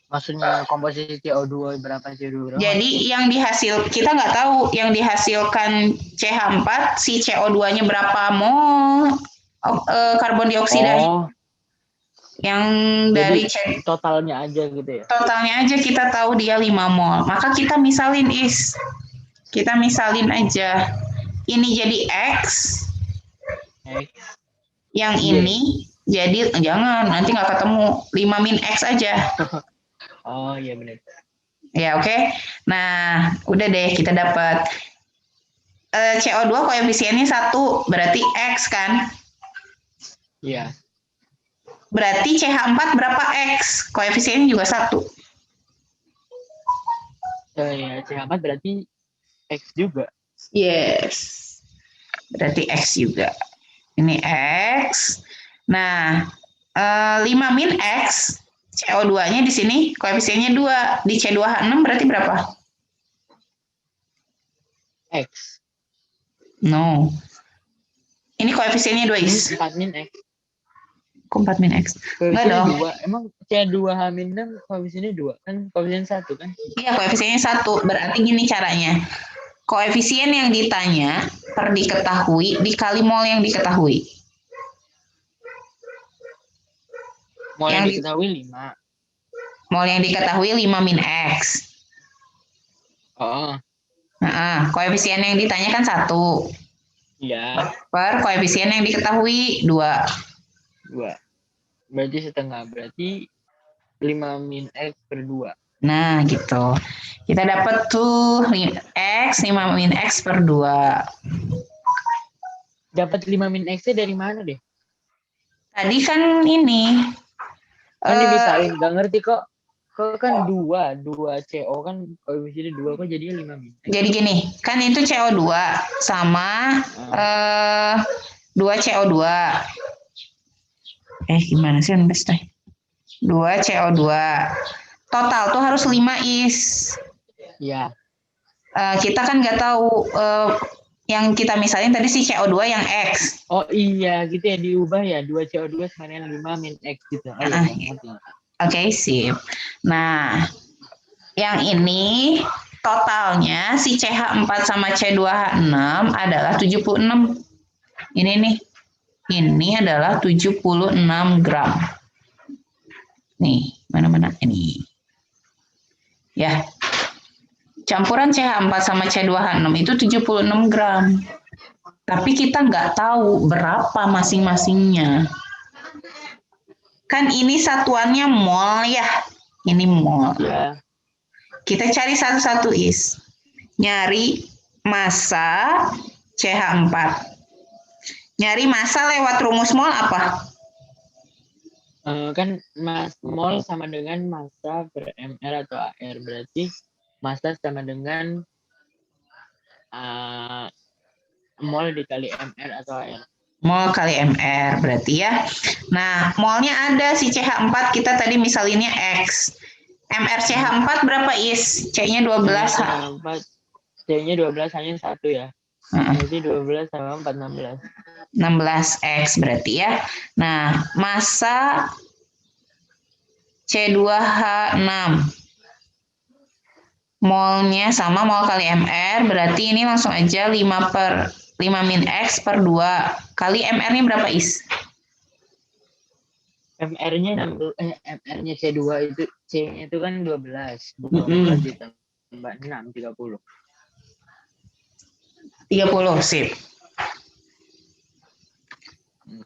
Maksudnya komposisi CO2 berapa, CO2 berapa? Jadi yang kita nggak tahu yang dihasilkan CH4, si CO2-nya berapa mol karbon dioksida. Yang dari totalnya aja gitu ya? Totalnya aja kita tahu dia 5 mol. Maka kita misalin, Is. Kita misalin aja. Ini jadi X. Yang ini jadi, jangan, nanti nggak ketemu. 5 min X aja. Oh iya benar. Ya, oke. Nah, udah deh, kita dapat CO2 koefisiennya 1, berarti X kan? Iya. Berarti CH4 berapa X? Koefisiennya juga 1. Ya, CH4 berarti X juga. Yes. Berarti X juga. Ini X. Nah, 5 min X, CO2-nya di sini koefisiennya 2. Di C2H6 berarti berapa? X. No. Ini koefisiennya 2 is. 4 min X. Kok 4 min X? Enggak Koefisiennya dong. 2. Emang C2H min 6 koefisiennya 2. Kan koefisien 1 kan? Iya, koefisiennya 1. Berarti gini caranya. Koefisien yang ditanya per diketahui dikali mol yang diketahui. Mol yang diketahui 5. Mol yang diketahui 5 min X. Oh. Nah, koefisien yang ditanya kan 1. Iya. Per koefisien yang diketahui 2. 2. Berarti setengah. Berarti 5 min X per 2. Nah, gitu. Kita dapat tuh X, 5 min X per 2. Dapat 5 min X-nya dari mana deh? Tadi kan ini. Kan dipisahin. Gak ngerti kok. Kok kan 2 CO kan koefisiennya 2 kok jadinya 5 min X. Jadi gini, kan itu CO2 sama 2 CO2. Gimana sih Bes teh? 2 CO2. Total tuh harus 5 is. Iya. Kita kan nggak tahu yang kita misalin tadi si CO2 yang X. Oh iya, gitu ya diubah ya. 2 CO2 sama dengan 5 min X gitu. Oh iya. Oke, sip. Nah, yang ini totalnya si CH4 sama C2H6 adalah 76. Ini nih. Ini adalah 76 gram. Nih, mana-mana ini. Ya. Campuran CH4 sama C2H6 itu 76 gram. Tapi kita nggak tahu berapa masing-masingnya. Kan ini satuannya mol ya. Ini mol. Ya. Kita cari satu-satu is. Nyari massa CH4. Nyari massa lewat rumus mol apa? Kan mol sama dengan massa per mR atau AR. Berarti massa sama dengan mol dikali mR atau AR. Mol kali MR berarti ya. Nah, molnya ada si CH4 kita tadi misalinnya X. MR CH4 berapa is? C-nya 12. C-nya 12 hanya 1 ya. Berarti 12 sama 4, 16. 16X berarti ya. Nah, massa C2H6. Molnya sama mol kali MR, berarti ini langsung aja 5 min X per 2. Kali MR-nya berapa is? MR-nya C2 itu C-nya itu kan 12. 12 ditambah 6, 30. 30, sip.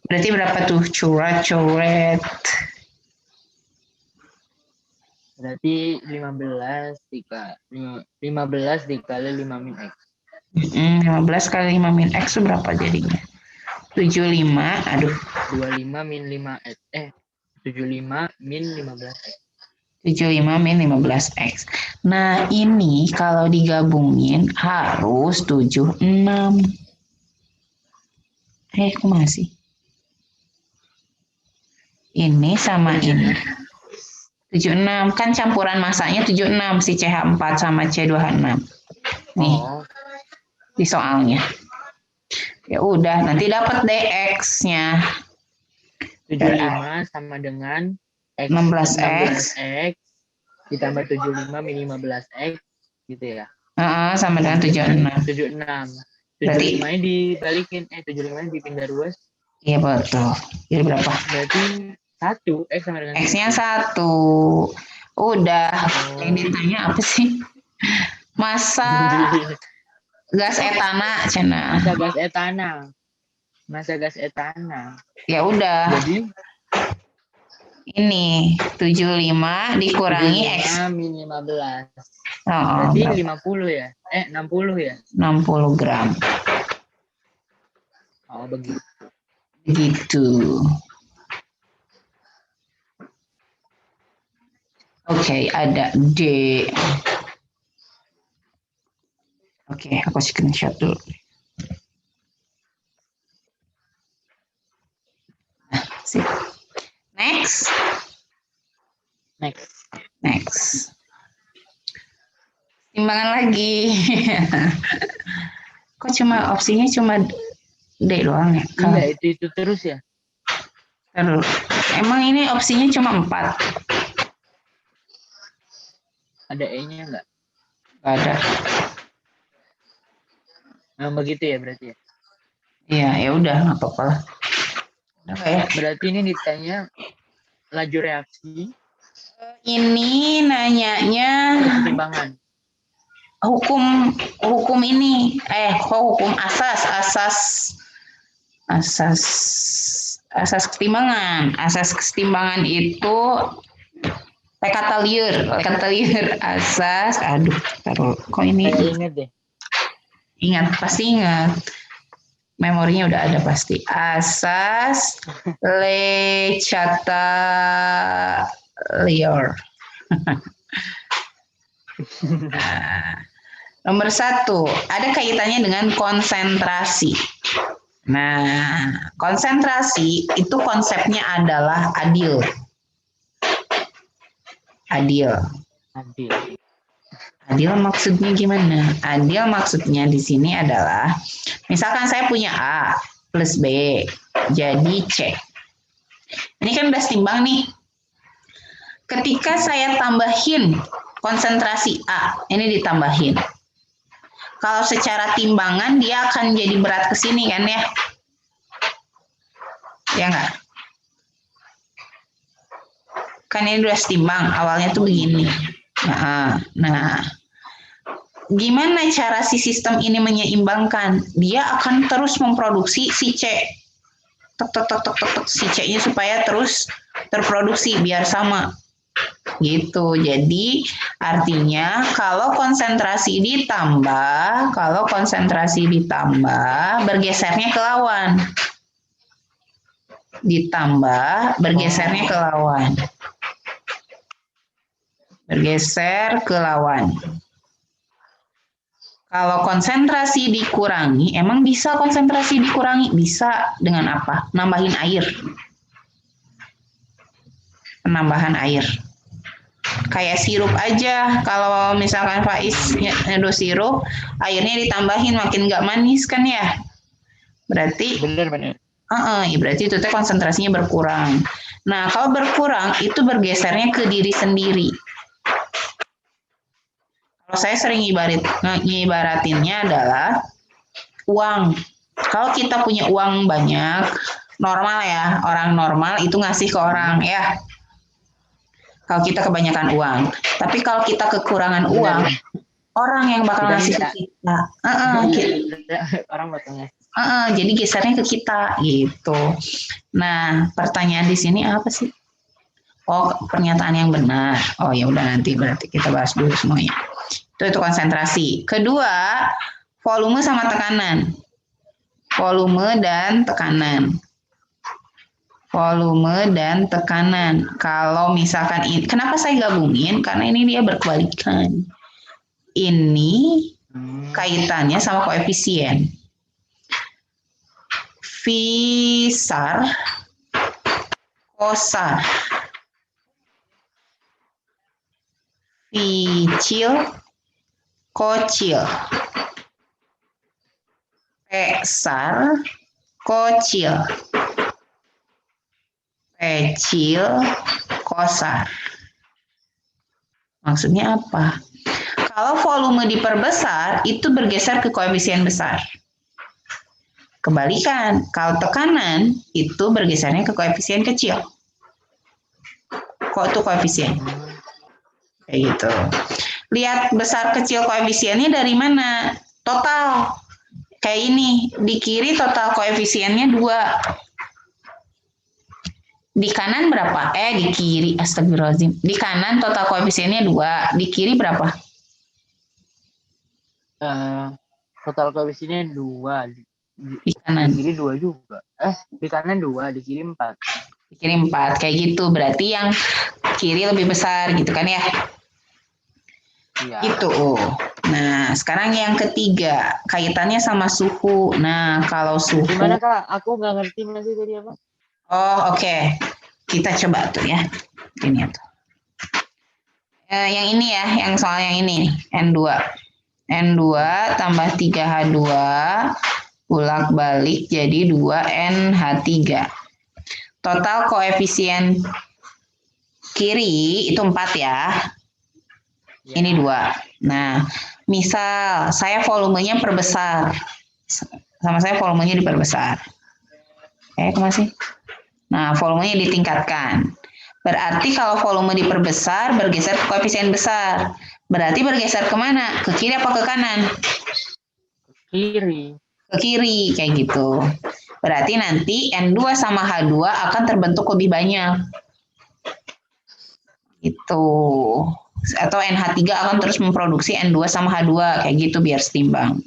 Berarti berapa tuh? Coret. Berarti 15 dikali 5 min X. 15 kali 5 min X itu berapa jadinya? 75, aduh. 25 min 5X. 75 min 15X. 75 min 15X. Nah, ini kalau digabungin harus 76. Kok masih? Ini sama ini. 76. Kan campuran masanya 76. Si CH4 sama C2H6. Nih. Di soalnya. Ya udah, nanti dapat DX-nya. 75 sama dengan X, 16X ditambah 75 min 15X gitu ya. Sama dengan 76. 75-nya dibalikin 75-nya dipindah ruas. Iya betul. Jadi berapa? Berarti 1 X sama dengan X-nya 1. Udah. Yang ditanya apa sih? Massa gas etana, Cina. Massa gas etana. Ya udah. Jadi ini 75 dikurangi 75 X min 15. Berarti 50 ya? 60 ya? 60 gram. Oh, begitu. Begitu. Oke, ada D. Oke, aku screenshot dulu. Nah, sip. Next. Timbangan lagi. Kok cuma opsinya cuma D doang ya? Iya, itu terus ya. Terus. Emang ini opsinya cuma 4. Ada E-nya enggak? Ada. Nah, begitu ya berarti ya. Iya, ya udah nggak apa-apa lah. Ya? Berarti ini ditanya laju reaksi. Ini nanyanya pertimbangan. Hukum ini, hukum asas kesetimbangan. Asas kesetimbangan itu kata liur asas. Aduh, taruh. Kok ini? Ingat deh. Ingat, pasti ingat. Memorinya udah ada pasti. Asas Le Chatelier. Nah, nomor 1, ada kaitannya dengan konsentrasi. Nah, konsentrasi itu konsepnya adalah adil. Adil maksudnya gimana? Adil maksudnya di sini adalah, misalkan saya punya A plus B, jadi C. Ini kan udah setimbang nih. Ketika saya tambahin konsentrasi A, ini ditambahin. Kalau secara timbangan dia akan jadi berat ke sini kan ya? Ya nggak? Kan ini udah setimbang, awalnya tuh begini. Nah, gimana cara si sistem ini menyeimbangkan? Dia akan terus memproduksi si C. Si C-nya supaya terus terproduksi biar sama. Gitu. Jadi artinya kalau konsentrasi ditambah, bergesernya ke lawan. Bergeser ke lawan. Kalau konsentrasi dikurangi, emang bisa konsentrasi dikurangi? Bisa dengan apa? Nambahin air. Penambahan air. Kayak sirup aja, kalau misalkan Faiz nyeduh sirup, airnya ditambahin makin nggak manis kan ya? Berarti bener. Berarti itu konsentrasinya berkurang. Nah, kalau berkurang itu bergesernya ke diri sendiri. Kalau saya sering ngibaratinnya adalah uang. Kalau kita punya uang banyak, normal ya, orang normal itu ngasih ke orang ya. Kalau kita kebanyakan uang. Tapi kalau kita kekurangan uang, orang yang bakal ngasih ke kita. Orang bakal ngasih. Jadi gesernya ke kita gitu. Nah, pertanyaan di sini apa sih? Oh, pernyataan yang benar. Oh ya udah, nanti berarti kita bahas dulu semuanya. Itu konsentrasi. Kedua, volume sama tekanan. Volume dan tekanan. Kalau misalkan ini, kenapa saya gabungin? Karena ini dia berkebalikan. Ini kaitannya sama koefisien. Visar, kosar, vicil, kocil, pesar, kocil, pecil, kosar. Maksudnya apa? Kalau volume diperbesar, itu bergeser ke koefisien besar. Kebalikan, kalau tekanan itu bergesernya ke koefisien kecil. Kok itu koefisien? Kayak gitu. Lihat besar kecil koefisiennya dari mana? Total. Kayak ini, di kiri total koefisiennya 2. Di kanan berapa? Di kiri, astagfirullahaladzim. Di kanan total koefisiennya 2, di kiri berapa? total koefisiennya 2 Di kanan. Di kiri 2 juga. Di kanan 2, di kiri 4. Di kiri 4, kayak gitu. Berarti yang kiri lebih besar gitu kan ya? Iya. Gitu. Nah, sekarang yang ketiga, kaitannya sama suhu. Nah, kalau suhu... Gimana Kak? Aku nggak ngerti masih tadi apa. Oh, oke. Kita coba tuh ya. Ini tuh. Yang ini ya, yang soal yang ini, N2. N2 tambah 3H2 bolak-balik jadi 2NH3. Total koefisien kiri itu 4 ya. Ini 2. Nah, misal saya volumenya perbesar. Sama saya volumenya diperbesar. Masih. Nah, volumenya ditingkatkan. Berarti kalau volume diperbesar, bergeser ke koefisien besar. Berarti bergeser kemana? Ke kiri apa ke kanan? Ke kiri. Ke kiri, kayak gitu. Berarti nanti N2 sama H2 akan terbentuk lebih banyak. Gitu. Atau NH3 akan terus memproduksi N2 sama H2, kayak gitu biar setimbang.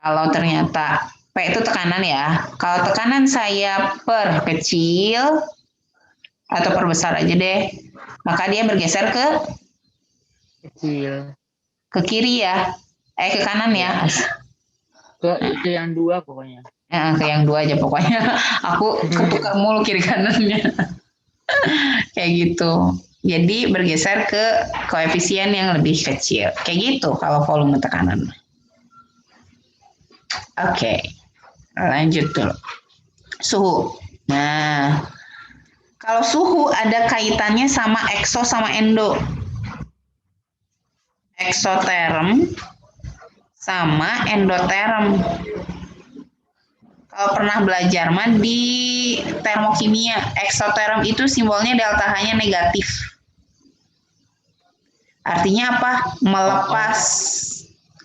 Kalau ternyata P itu tekanan ya. Kalau tekanan saya perkecil, atau perbesar aja deh, maka dia bergeser ke kecil, ke kiri ya, ke kanan ya, ke yang 2 pokoknya. Ke yang 2 aja pokoknya. Aku ketukar mulu kiri kanannya. Kayak gitu. Jadi bergeser ke koefisien yang lebih kecil, kayak gitu kalau volume tekanan. Oke, lanjut dulu. Suhu. Nah, kalau suhu ada kaitannya sama ekso sama endo. Eksoterm sama endoterm. Kalau pernah belajar mah di termokimia, eksoterm itu simbolnya delta H-nya negatif. Artinya apa? Melepas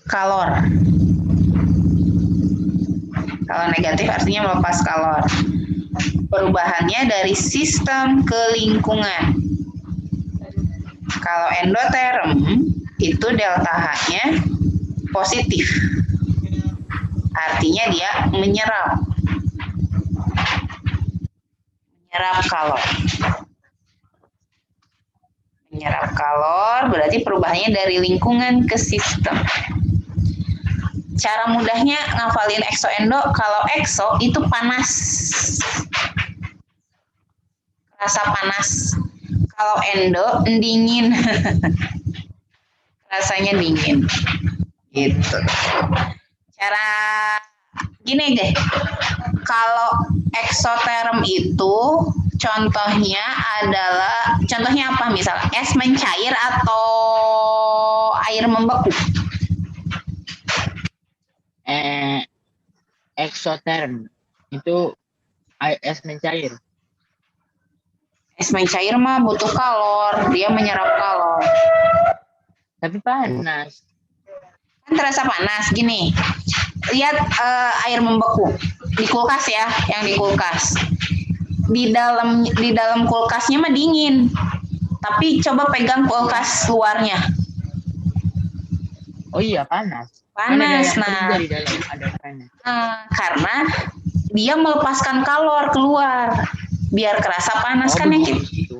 kalor. Kalau negatif artinya melepas kalor. Perubahannya dari sistem ke lingkungan. Kalau endoterm itu delta H-nya positif. Artinya dia menyerap kalor. Menyerap kalor berarti perubahannya dari lingkungan ke sistem. Cara mudahnya ngafalin ekso endo, kalau ekso itu panas. Rasa panas. Kalau endo dingin. Rasanya dingin. Gitu. Cara gini deh. Kalau eksoterm itu contohnya apa? Misal es mencair atau air membeku? Eksoterm itu es mencair. Es mencair mah butuh kalor, dia menyerap kalor. Tapi panas. Kan terasa panas gini. Lihat air membeku di kulkas ya, yang di kulkas. Di dalam kulkasnya mah dingin. Tapi coba pegang kulkas luarnya. Oh iya, panas. Panas. Nah, di dalam ada panas. Karena dia melepaskan kalor keluar. Biar kerasa panas kan yang kita.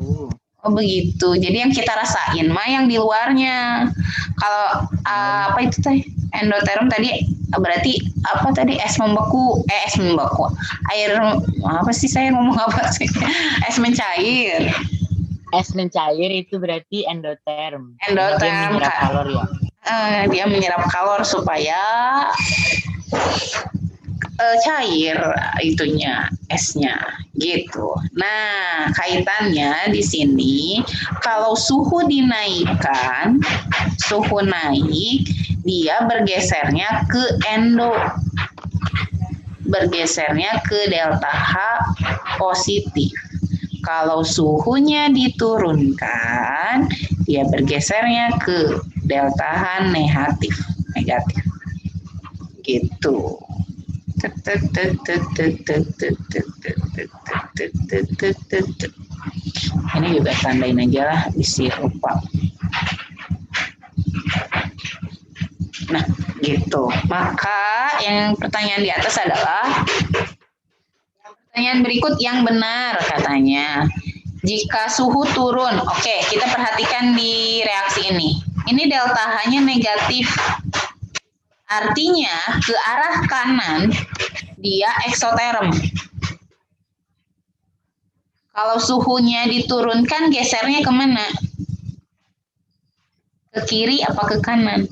Oh begitu. Jadi yang kita rasain mah yang di luarnya. Kalau apa itu teh? Endoterm tadi berarti apa tadi? Es membeku. Air apa sih saya ngomong apa sih? Es mencair. Es mencair itu berarti endoterm. Endoterm dia menyerap kalor ya. Dia menyerap kalor supaya cair itunya esnya gitu. Nah, kaitannya di sini kalau suhu dinaikkan, suhu naik, dia bergesernya ke endo. Bergesernya ke delta H positif. Kalau suhunya diturunkan, dia bergesernya ke delta H negatif. Gitu. Ini juga tandain aja lah, isi rupa. Nah, gitu. Maka yang pertanyaan di atas adalah pertanyaan berikut yang benar katanya. Jika suhu turun, oke, kita perhatikan di reaksi ini. Ini delta H-nya negatif. Artinya ke arah kanan dia eksoterm. Kalau suhunya diturunkan, gesernya kemana? Ke kiri apa ke kanan?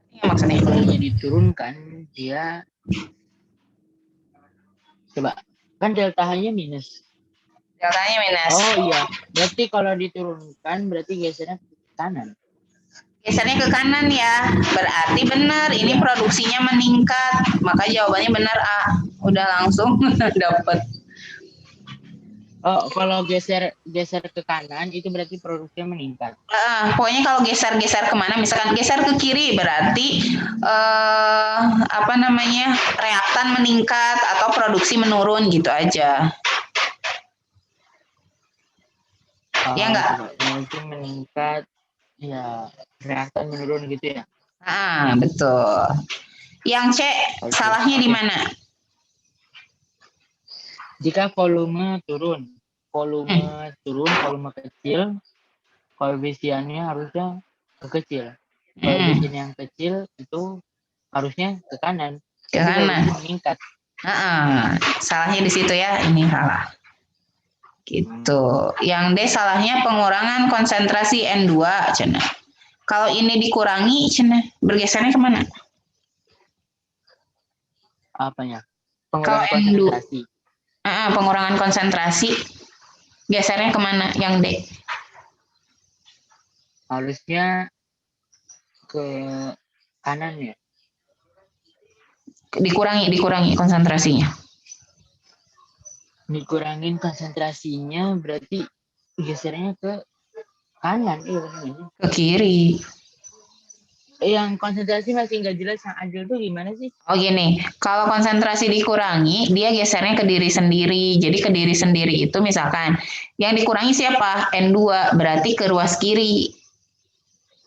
Ini maksudnya. Kalau diturunkan, dia coba kan delta H-nya minus. Deltanya minus. Oh iya, berarti kalau diturunkan berarti gesernya ke kanan. Gesernya ke kanan ya, berarti benar. Ini produksinya meningkat, maka jawabannya benar A. Udah langsung dapat. Oh, kalau geser ke kanan itu berarti produksinya meningkat. Pokoknya kalau geser kemana, misalkan geser ke kiri berarti reaktan meningkat atau produksi menurun gitu aja. Ya enggak? Produksi meningkat, ya reaktan menurun gitu ya. Betul. Yang C, salahnya di mana? Jika volume turun, volume kecil, koefisiennya harusnya kecil. Koefisien yang kecil itu harusnya ke kanan. Ke kanan. Meningkat. Salahnya di situ ya, ini salah. Gitu. Yang D salahnya pengurangan konsentrasi N2, Cina. Kalau ini dikurangi, Cina, bergesernya kemana? Apanya? Pengurangan konsentrasi. Pengurangan konsentrasi, gesernya kemana? Yang D. Harusnya ke kanan ya. Dikurangi konsentrasinya. Dikurangin konsentrasinya berarti gesernya ke kanan. Ke kiri. Yang konsentrasi masih nggak jelas, yang adil tuh gimana sih? Oh gini, kalau konsentrasi dikurangi, dia gesernya ke diri sendiri. Jadi ke diri sendiri itu misalkan, yang dikurangi siapa? N2, berarti ke ruas kiri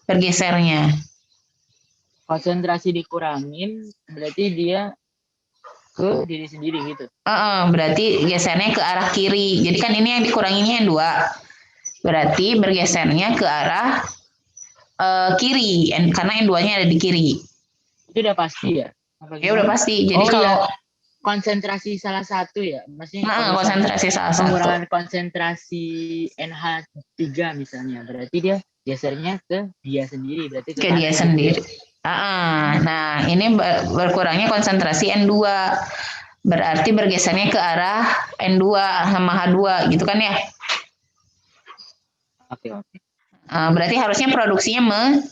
bergesernya. Konsentrasi dikurangin, berarti dia ke diri sendiri gitu. Berarti gesernya ke arah kiri. Jadi kan ini yang dikuranginya N2. Berarti bergesernya ke arah kiri, karena N2-nya ada di kiri. Itu udah pasti ya? Ya udah pasti. Jadi kalau konsentrasi salah satu ya, maksudnya konsentrasi salah satu. Pengurangan konsentrasi NH3 misalnya, berarti dia gesernya ke dia sendiri, berarti ke dia sendiri. Nah, ini berkurangnya konsentrasi N2. Berarti bergesernya ke arah N2 sama H2 gitu kan ya? Oke. Berarti harusnya produksinya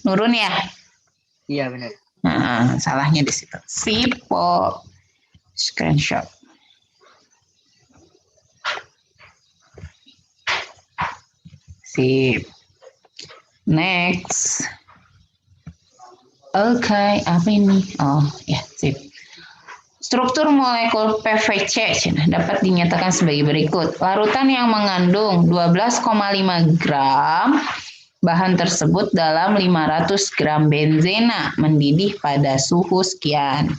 menurun ya? Iya benar. Salahnya di situ. Sipo. Screenshot. Sip. Next. Oke, apa ini? Oh, ya, sip. Struktur molekul PVC dapat dinyatakan sebagai berikut. Larutan yang mengandung 12,5 gram bahan tersebut dalam 500 gram benzena mendidih pada suhu sekian.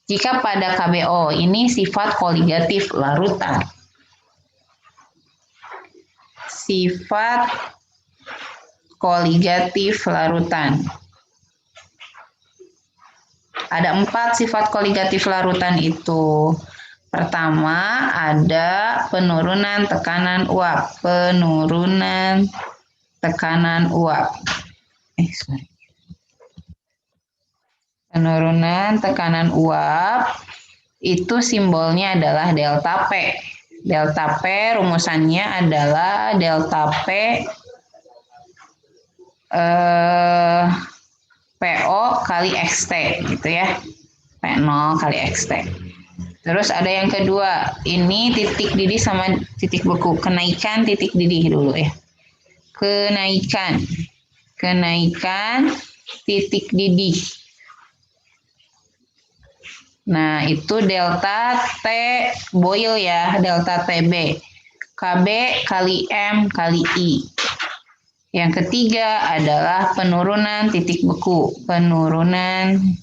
Jika pada KBO ini sifat koligatif larutan. Sifat koligatif larutan. Ada 4 sifat koligatif larutan itu. Pertama, ada penurunan tekanan uap. Penurunan tekanan uap. Penurunan tekanan uap itu simbolnya adalah delta P. Delta P rumusannya adalah delta P PO kali XT gitu ya. P0 kali XT. Terus ada yang kedua, ini titik didih sama titik beku. Kenaikan titik didih dulu ya. Kenaikan titik didih. Nah, itu delta T boil ya, delta TB. KB kali M kali I. Yang ketiga adalah penurunan titik beku. Penurunan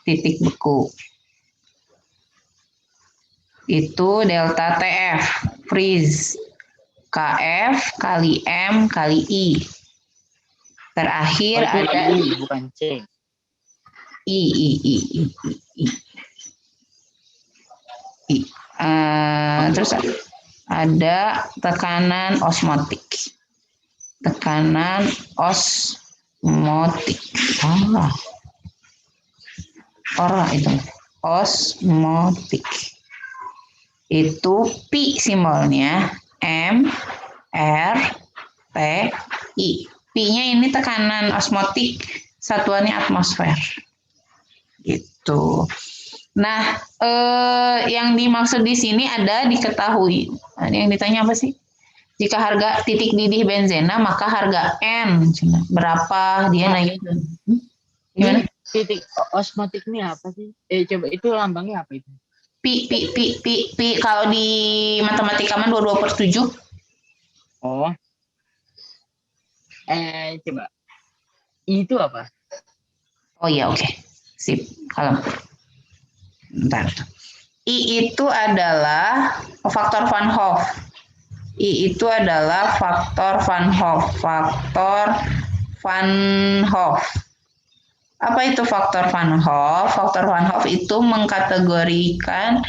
titik beku. Itu delta TF, freeze. KF kali M kali I. Terakhir ada I, bukan C. I. Terus ada tekanan osmotik. Tekanan osmotik. Itu. Osmotik. Itu Pi simbolnya. M, R, T, I. Pi-nya ini tekanan osmotik, satuannya atmosfer. Gitu. Nah, yang dimaksud di sini ada diketahui. Yang ditanya apa sih? Jika harga titik didih benzena, maka harga N berapa? Dia nanya. Gimana? Titik osmotik ini apa sih? Coba itu lambangnya apa itu? Pi. Kalau di matematika 22/7. Oh. Coba. I itu apa? Oh iya, oke. Sip. Kalem. Bentar. I itu adalah faktor Van Hoff. I itu adalah faktor Van Hoff. Faktor Van Hoff. Apa itu faktor Van Hoff? Faktor Van Hoff itu mengkategorikan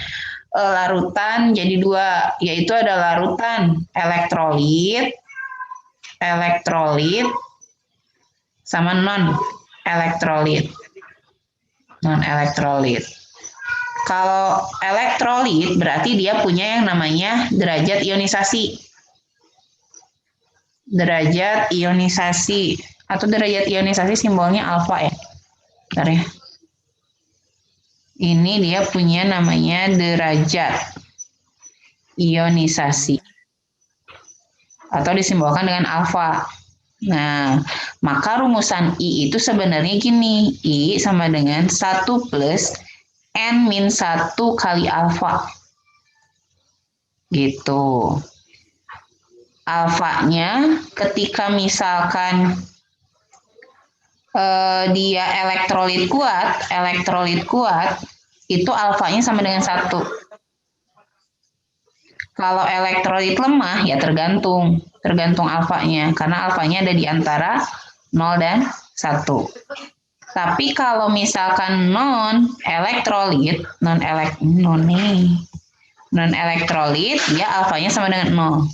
larutan jadi dua, yaitu ada larutan elektrolit sama non-elektrolit. Kalau elektrolit berarti dia punya yang namanya derajat ionisasi. Derajat ionisasi atau derajat ionisasi simbolnya alfa ya. Bentar ya. Ini dia punya namanya derajat ionisasi atau disimbolkan dengan alfa. Nah, maka rumusan I itu sebenarnya gini. I sama dengan 1 plus N-1 kali alfa. Gitu. Alfanya ketika misalkan dia elektrolit kuat, itu alfanya sama dengan 1. Kalau elektrolit lemah ya tergantung alfanya, karena alfanya ada di antara 0 dan 1. Tapi kalau misalkan non elektrolit dia alfanya sama dengan 0.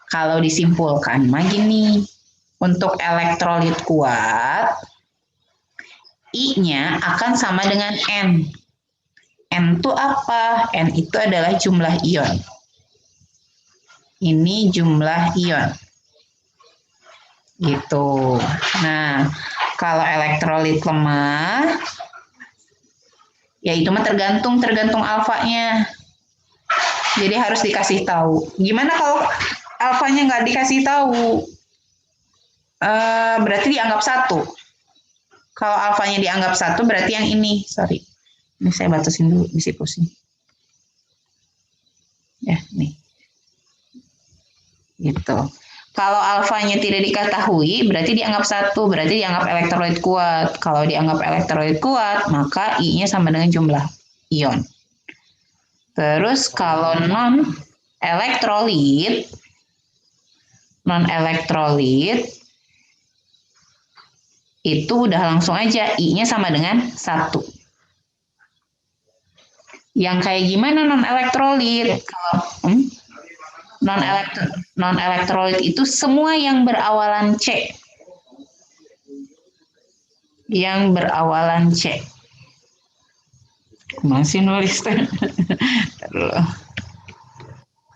Kalau disimpulkan mah gini, untuk elektrolit kuat I-nya akan sama dengan N. N itu apa? N itu adalah jumlah ion. Ini jumlah ion. Gitu. Nah, kalau elektrolit lemah, ya itu mah tergantung alfanya. Jadi harus dikasih tahu. Gimana kalau alfanya nggak dikasih tahu? Berarti dianggap 1. Kalau alfanya dianggap 1, berarti yang ini. Sorry. Ini saya batasin dulu, bisa pusing. Ya, nih. Gitu. Kalau alfanya tidak diketahui, berarti dianggap 1, berarti dianggap elektrolit kuat. Kalau dianggap elektrolit kuat, maka I-nya sama dengan jumlah ion. Terus kalau non-elektrolit itu udah langsung aja I-nya sama dengan 1. Yang kayak gimana non-elektrolit? Kalau non-elektrolit itu semua yang berawalan C. Masih nulis.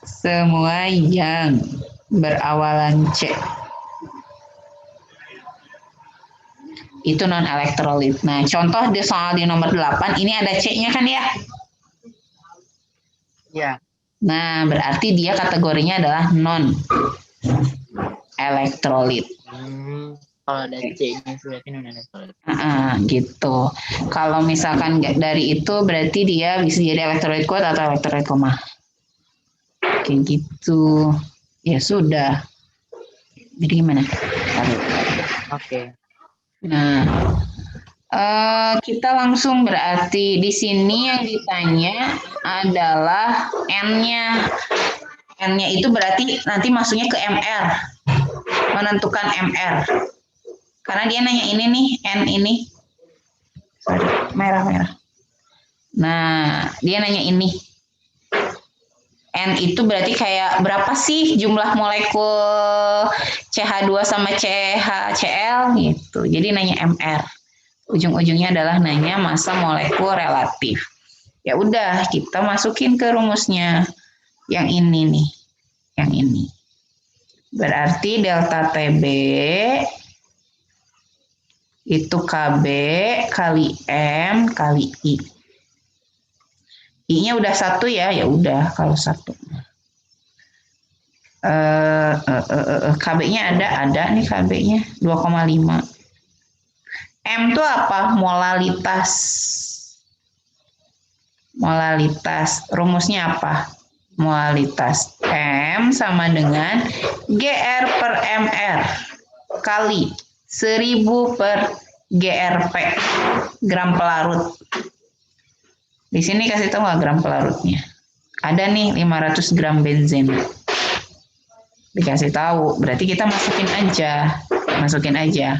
Semua yang berawalan C. Itu non-elektrolit. Nah, contoh di soal di nomor 8, ini ada C-nya kan ya? Ya. Nah, berarti dia kategorinya adalah non-elektrolit. Kalau ada C-nya berarti non-elektrolit. Gitu. Kalau misalkan dari itu berarti dia bisa jadi elektrolit kuat atau elektrolit lemah. Kayak gitu. Ya sudah. Jadi gimana? Oke. Nah, kita langsung berarti di sini yang ditanya adalah N-nya. N-nya itu berarti nanti masuknya ke MR. Menentukan MR. Karena dia nanya ini nih, N ini. Sorry, merah-merah. Nah, dia nanya ini. N itu berarti kayak berapa sih jumlah molekul CH2 sama CHCl gitu. Jadi nanya MR. Ujung-ujungnya adalah nanya massa molekul relatif. Ya udah, kita masukin ke rumusnya. Yang ini nih. Yang ini. Berarti delta TB itu KB kali M kali I. I-nya udah 1 ya, ya udah kalau 1. KB-nya ada nih KB-nya 2,5. M itu apa? Molalitas. Molalitas. Rumusnya apa? Molalitas M sama dengan GR per MR kali 1000 per GRP, gram pelarut. Di sini kasih tahu nggak gram pelarutnya? Ada nih 500 gram benzen. Dikasih tahu, berarti kita masukin aja.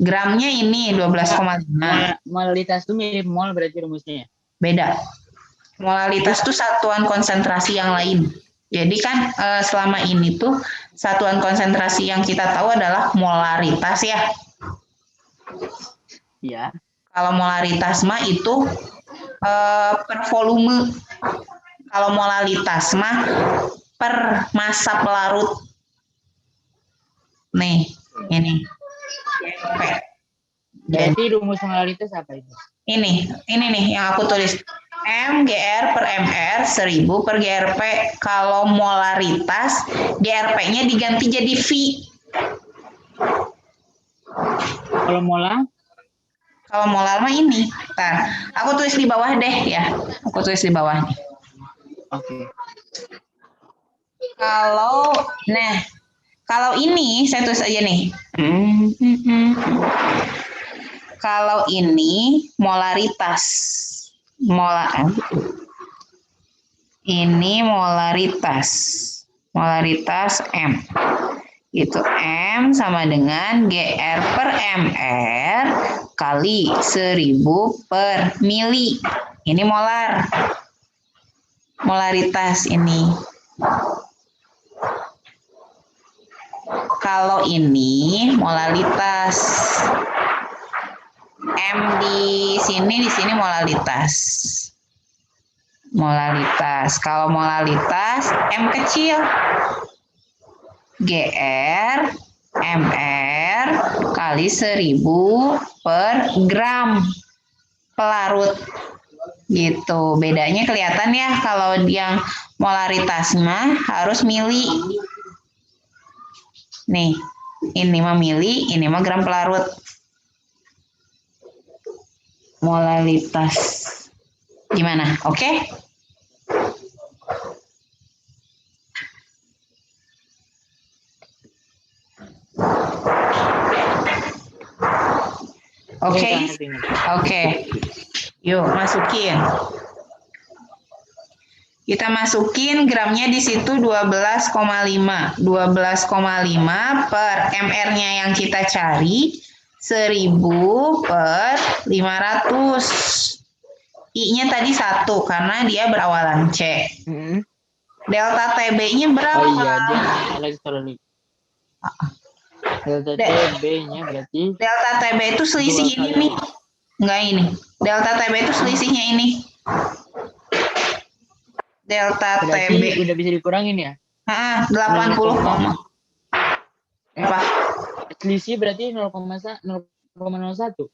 Gramnya ini 12,5. Molalitas itu mirip mol berarti rumusnya. Beda. Molalitas itu satuan konsentrasi yang lain. Jadi kan selama ini tuh satuan konsentrasi yang kita tahu adalah molaritas ya. Iya. Kalau molaritas mah itu per volume. Kalau molalitas mah per massa pelarut. Nih, ini. Jadi rumus molaritas apa itu? Ini nih yang aku tulis. M GR per MR 1000 per GRP. Kalau molaritas, GRP-nya diganti jadi V. Kalau molar? Kalau molar mah ini. Nah, aku tulis di bawah deh ya. Aku tulis di bawah. Oke. Kalau ini saya tulis aja nih. Kalau ini molaritas. Ini molaritas. Molaritas M. Itu M sama dengan GR per MR kali 1000 per mili. Ini molar. Molaritas ini. Kalau ini molalitas. M di sini molalitas. Molalitas. Kalau molalitas M kecil. GR MR kali 1000 per gram pelarut. Gitu. Bedanya kelihatan ya kalau yang molaritas mah harus mili. Nih, ini mah mili, ini mah gram pelarut. Molalitas. Gimana? Oke? Oke. Yuk, masukin. Kita masukin gramnya di situ 12,5. 12,5 per MR-nya yang kita cari 1000 per 500. I-nya tadi 1 karena dia berawalan C. Delta TB-nya berapa? Oh iya, dia elektrolit. Delta TB-nya berarti Delta TB itu selisih ini nih. Enggak ini. Delta TB itu selisihnya ini. Delta berarti TB udah bisa dikurangin ya? 80. Apa? Selisih berarti 0,01. 0,01.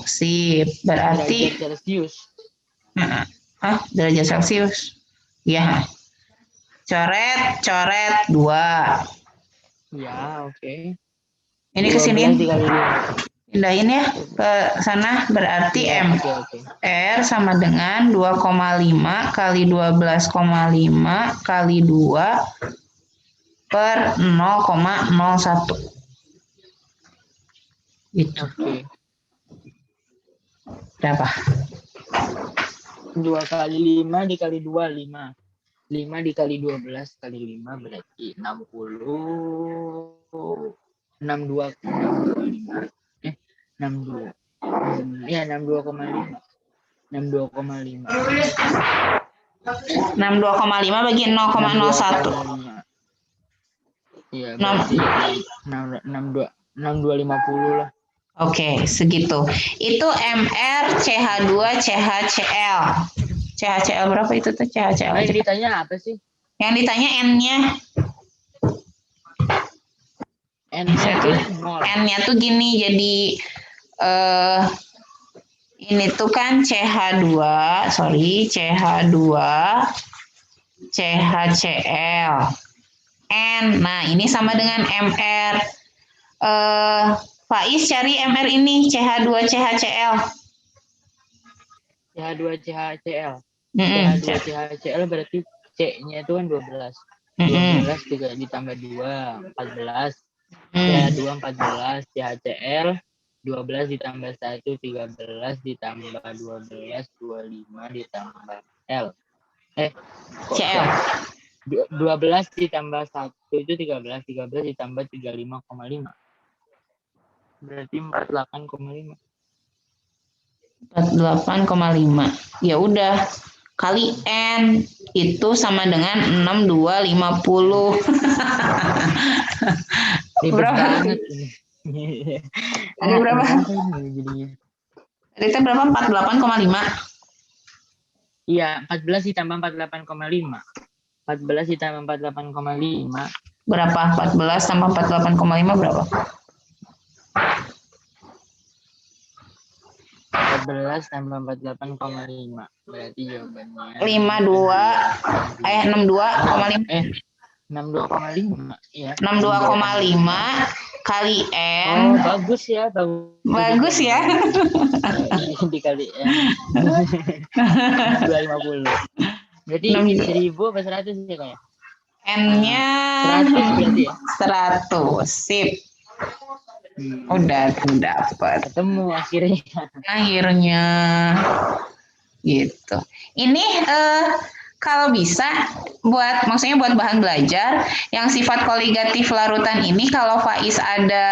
Sip. Berarti derajat Celcius. Derajat Celcius. Ya. Coret 2. Ya, oke. Ini kesini. Pindahin ya ke sana, berarti ya, M. okay. R sama dengan 2,5 kali 12,5 kali 2 per 0,01. Gitu. Oke. Berapa? 2 kali 5 dikali 2, 5. 5 dikali 12 kali 5 berarti 60. 62,5. 62. Ya, 62,5. 62,5. 62,5 bagi 0,01. 62,5. Iya, berarti 6250 lah. Oke, segitu. Itu MR, CH2, CHCl. CHCl berapa itu tuh CHCl? Yang ditanya apa sih? Yang ditanya N-nya. N-nya tuh gini, jadi ini tuh kan CH2, CHCl. N. Nah, ini sama dengan MR. Faiz cari MR ini CH2 CHCl. CH2 CHCl. CH2 CHCl berarti C-nya itu kan 12. 12 ditambah 2, 14. CH2 14, CHCl 12 ditambah 1, 13 ditambah 12, 25 ditambah L. CL. 12 ditambah 1 itu 13, 13 ditambah 35,5. Berarti 48,5. 48,5. Ya udah, kali N itu sama dengan 6250. Berapa? Ada berapa? Tadi berapa? 48,5. Iya, 14 ditambah 48,5. 14 ditambah 48,5. Berapa? 14 tambah 48,5 berapa? 14 tambah 48,5. Berarti jawabannya 62,5. Ya. 62,5 kali N. Oh, bagus ya. Bagus ya. Dikali N. 250. Berarti 1000 apa 100 ya kayak? N-nya 100 berarti ya? 100. Sip. Udah dapat. Ketemu Akhirnya. Gitu. Ini kalau bisa maksudnya buat bahan belajar yang sifat koligatif larutan ini, kalau Faiz ada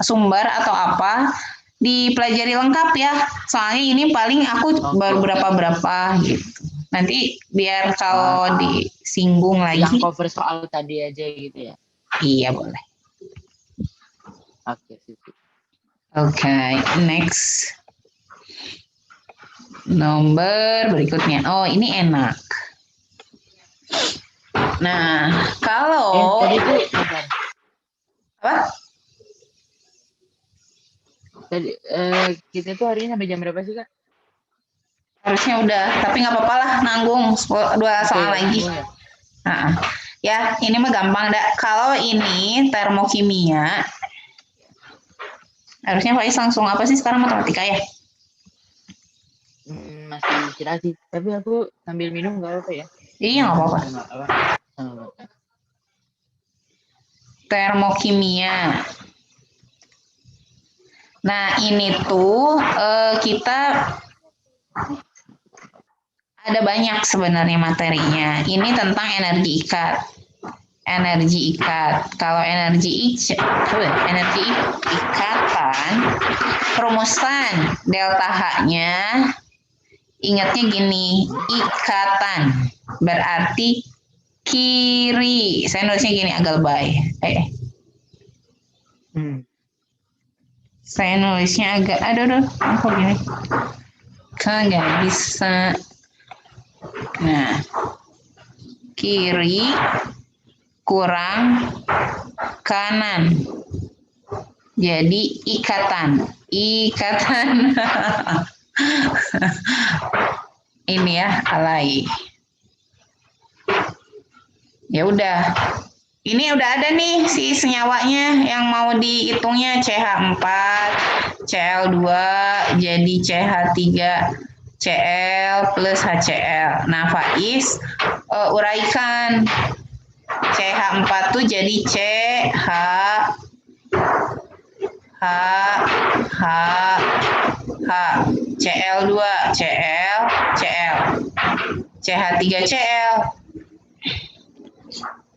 sumber atau apa dipelajari lengkap ya. Soalnya ini paling aku baru berapa gitu. Nanti biar kalau disinggung lagi. Yang cover soal tadi aja gitu ya. Iya, boleh. Oke, next. Nomor berikutnya. Oh, ini enak. Nah, kalau tadi itu apa? Tadi kita tuh hari ini sampai jam berapa sih, Kak? Harusnya udah, tapi nggak apa-apa lah, nanggung 2 soal lagi. Ya, ini mah gampang dah. Kalau ini termokimia, harusnya Faiz langsung apa sih sekarang, matematika ya? Masih istirahat sih, tapi aku sambil minum nggak apa ya? Iya, nggak apa-apa. Termokimia. Nah, ini tuh kita ada banyak sebenarnya materinya. Ini tentang energi ikat. Kalau energi ikatan, rumusan delta H-nya ingatnya gini, ikatan berarti kiri. Saya nulisnya gini agak lebay. Saya nulisnya agak, aku gini. Kagak bisa. Nah, kiri kurang kanan. Jadi ikatan. Ini ya, alay. Ya udah. Ini udah ada nih si senyawanya yang mau dihitungnya CH4, Cl2 jadi CH3 Cl plus HCl. Nah, Faiz uraikan CH4 tuh jadi CH, H, H, H, Cl2, Cl, Cl, CH3Cl,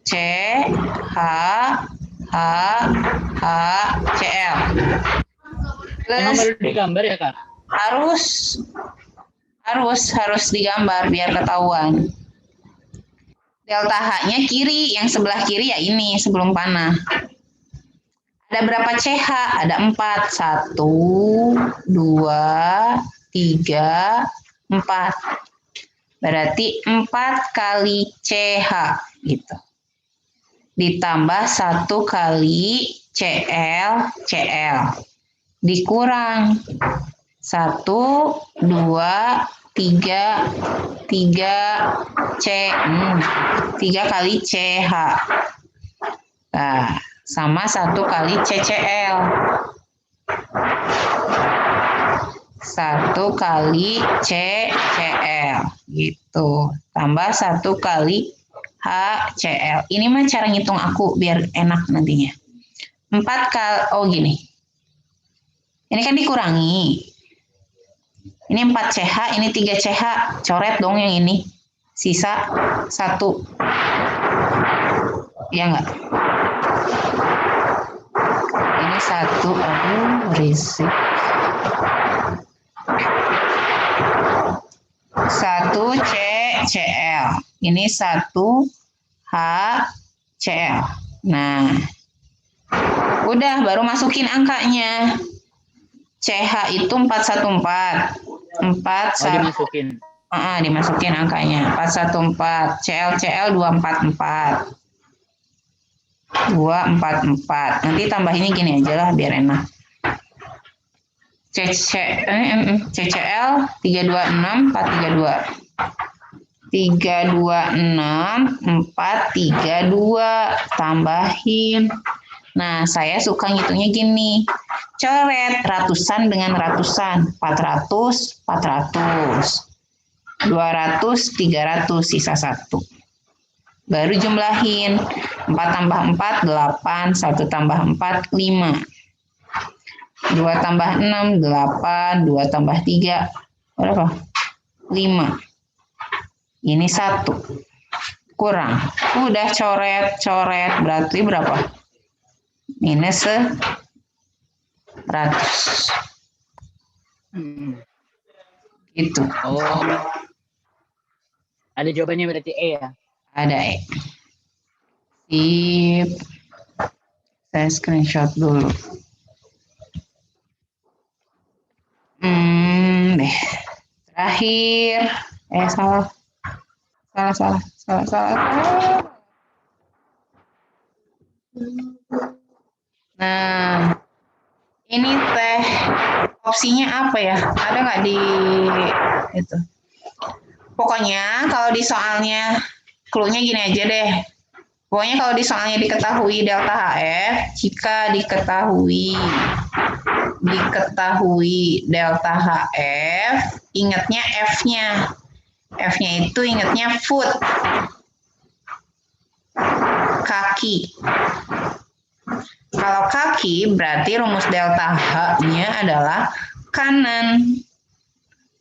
C, H, H, H, Cl. Emang Plus baru digambar ya, Kak? harus digambar biar ketahuan. Delta H-nya kiri, yang sebelah kiri ya ini sebelum panah. Ada berapa CH? Ada 4. 1, 2, 3, 4. Berarti 4 kali CH gitu. Ditambah 1 kali Cl, Cl. Dikurang 1, 2, 3, 3 kali CH. Nah, sama 1 kali CCl. 1 kali CCl gitu. Tambah 1 kali HCl. Ini mah cara ngitung aku biar enak nantinya. 4 kali, oh gini. Ini kan dikurangi. Ini 4 CH, ini 3 CH. Coret dong yang ini. Sisa 1. Ya enggak? Ini 1, aduh berisik. 1 CCl. Ini 1 HCl. Nah, udah baru masukin angkanya. CH itu 414. 4 dimasukin. Dimasukin angkanya. 414. CL 244. 244. Nanti tambahinnya gini aja lah biar enak. CCL 326 432. 326 432 tambahin. Nah, saya suka ngitungnya gini. Coret ratusan dengan ratusan. 400 400. 200 300 sisa 1. Baru jumlahin. 4 tambah 4 8, 1 tambah 4 5. 2 tambah 6 8, 2 tambah 3 berapa? 5. Ini 1. Kurang. Udah coret berarti berapa? Minus 100. Gitu. Oh. Ada jawabannya berarti E ya? Ada E. Sip. Saya screenshot dulu. Deh. Terakhir. Salah. Nah, ini teh opsinya apa ya? Ada nggak di itu? Pokoknya kalau di soalnya clue-nya gini aja deh. Pokoknya kalau di soalnya diketahui delta HF, jika diketahui delta HF, ingatnya F-nya. F-nya itu ingatnya foot. Kaki. Kalau kaki berarti rumus delta H-nya adalah kanan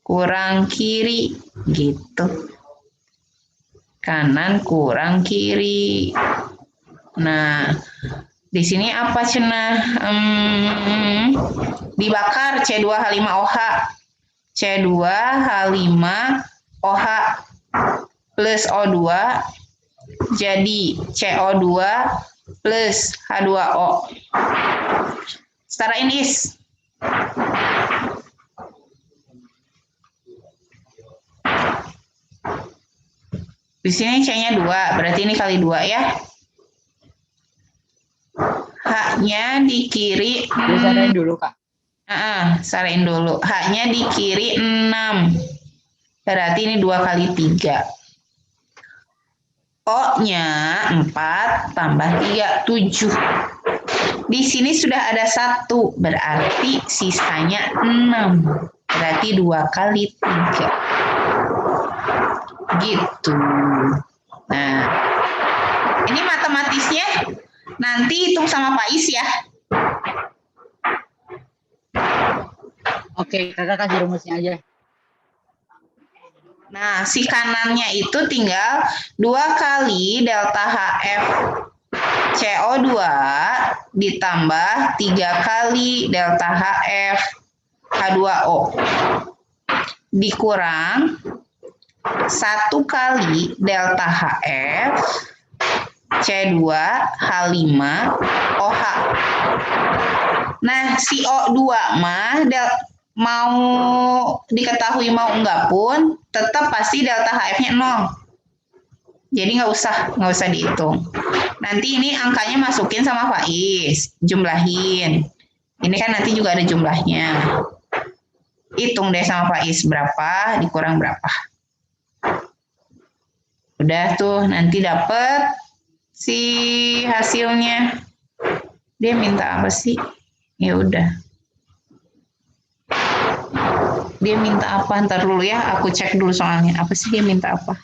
kurang kiri gitu. Kanan kurang kiri. Nah, di sini apa cenah? Dibakar C2H5OH. C2H5OH plus O2 jadi CO2 plus H2O. Setarain is. Di sini C-nya 2, berarti ini kali 2 ya. H-nya di kiri. Disarain dulu, Kak. Sarain dulu. H-nya di kiri 6. Berarti ini 2 kali 3. O-nya 4 tambah 3, 7. Di sini sudah ada 1, berarti sisanya 6. Berarti 2 kali 3. Gitu. Nah, Ini matematisnya nanti hitung sama Pak Is ya. Oke, kakak kasih rumusnya aja. Nah, si kanannya itu tinggal 2 kali delta HF CO2 ditambah 3 kali delta HF H2O dikurang 1 kali delta HF C2H5OH. Nah, si O2 mah mau diketahui mau enggak pun tetap pasti delta HF-nya 0. Jadi nggak usah dihitung. Nanti ini angkanya masukin sama Faiz, jumlahin. Ini kan nanti juga ada jumlahnya. Hitung deh sama Faiz berapa dikurang berapa. Udah tuh, nanti dapet si hasilnya. Dia minta apa sih? Ya udah. Dia minta apa? Ntar dulu ya, aku cek dulu soalnya. Apa sih dia minta apa?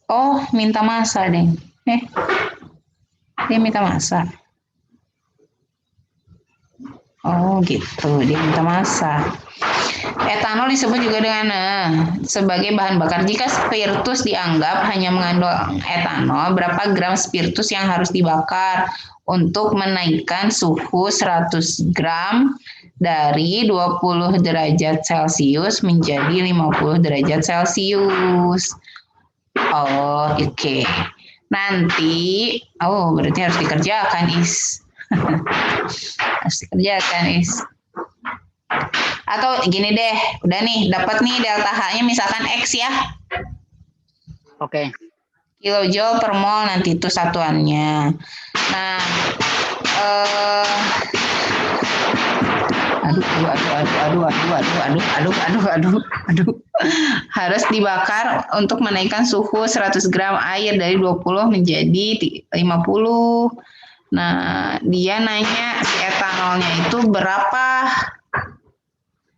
Oh, minta massa deh. Dia minta massa. Oh gitu, dia minta massa. Etanol disebut juga dengan sebagai bahan bakar. Jika spiritus dianggap hanya mengandung etanol, berapa gram spiritus yang harus dibakar untuk menaikkan suhu 100 gram dari 20 derajat Celcius menjadi 50 derajat Celcius. Oh, oke. Nanti, berarti harus dikerjakan, Is. Harus dikerjakan, Is. Atau gini deh, udah nih, dapat nih delta H-nya misalkan X ya. Oke. Kilojoule per mol nanti itu satuannya. Nah, aduh. Harus dibakar untuk menaikkan suhu 100 gram air dari 20 menjadi 50. Nah, dia nanya si etanolnya itu berapa?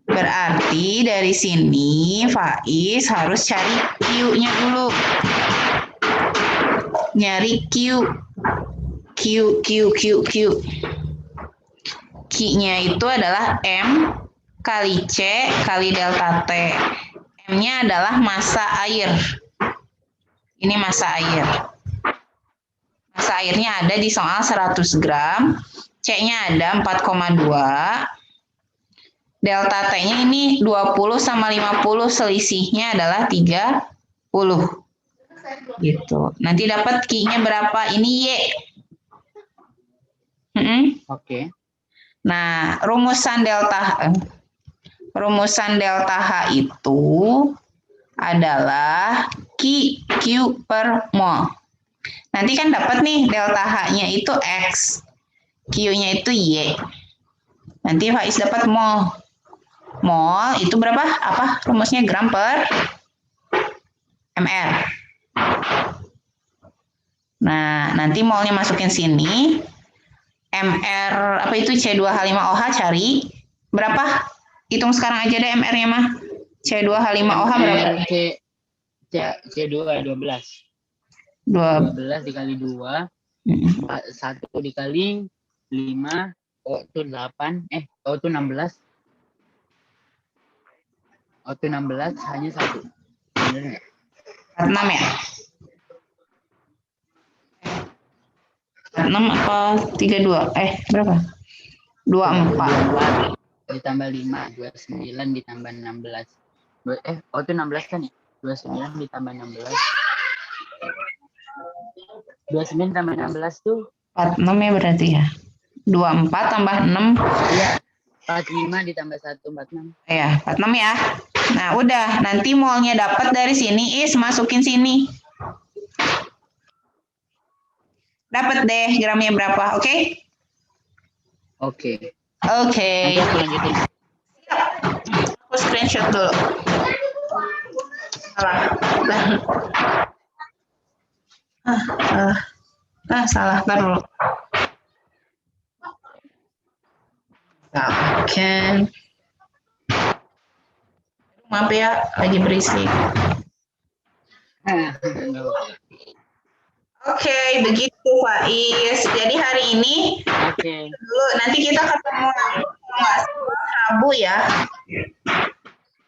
Berarti dari sini Faiz harus cari Q-nya dulu. Nyari Q. Q-nya itu adalah M kali C kali delta T. M-nya adalah massa air. Ini massa air. Massa airnya ada di soal 100 gram. C-nya ada 4,2. Delta T-nya ini 20 sama 50, selisihnya adalah 30. Gitu. Nanti dapat Q-nya berapa? Ini Y. Oke. Nah, rumusan delta H itu adalah Q per mol. Nanti kan dapat nih delta H-nya itu X, Q-nya itu Y. Nanti Faiz dapat mol. Mol itu berapa? Apa rumusnya? Gram per ml. Nah, nanti molnya masukin sini. MR apa itu C2H5OH cari berapa? Hitung sekarang aja deh MR-nya mah. C2H5OH berapa? C2 12. 12 dikali 2. 1 dikali 5. Itu 8. Itu 16. Itu 16 hanya 1. Benar nggak? 46 ya? 46 apa 32? Berapa? 24. Ditambah 5, 29 ditambah 16. Itu 16 kan ya? 29 ditambah 16. 29 tambah 16 tuh 46 ya berarti ya. 24 tambah 6. Iya. 45 ditambah 1 46. Ya, 46 ya. Nah, udah, nanti molnya dapat dari sini, Is masukin sini. Dapat deh gramnya berapa, oke? Oke. Oke. Nanti aku lanjutin. Aku screenshot dulu. Salah. Ntar dulu. Oke. Maaf ya, lagi berisik. Oke, begitu Faiz. Jadi hari ini dulu, nanti kita ketemu Rabu ya.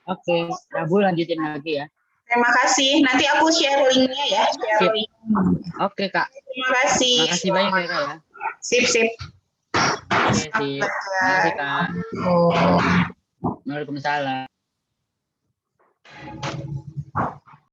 Oke, Rabu lanjutin lagi ya. Terima kasih. Nanti aku share linknya ya. Link. Oke Kak. Terima kasih. Terima kasih banyak ya Kak ya. Sip. Oke, sip. Terima kasih Kak. Waalaikumsalam.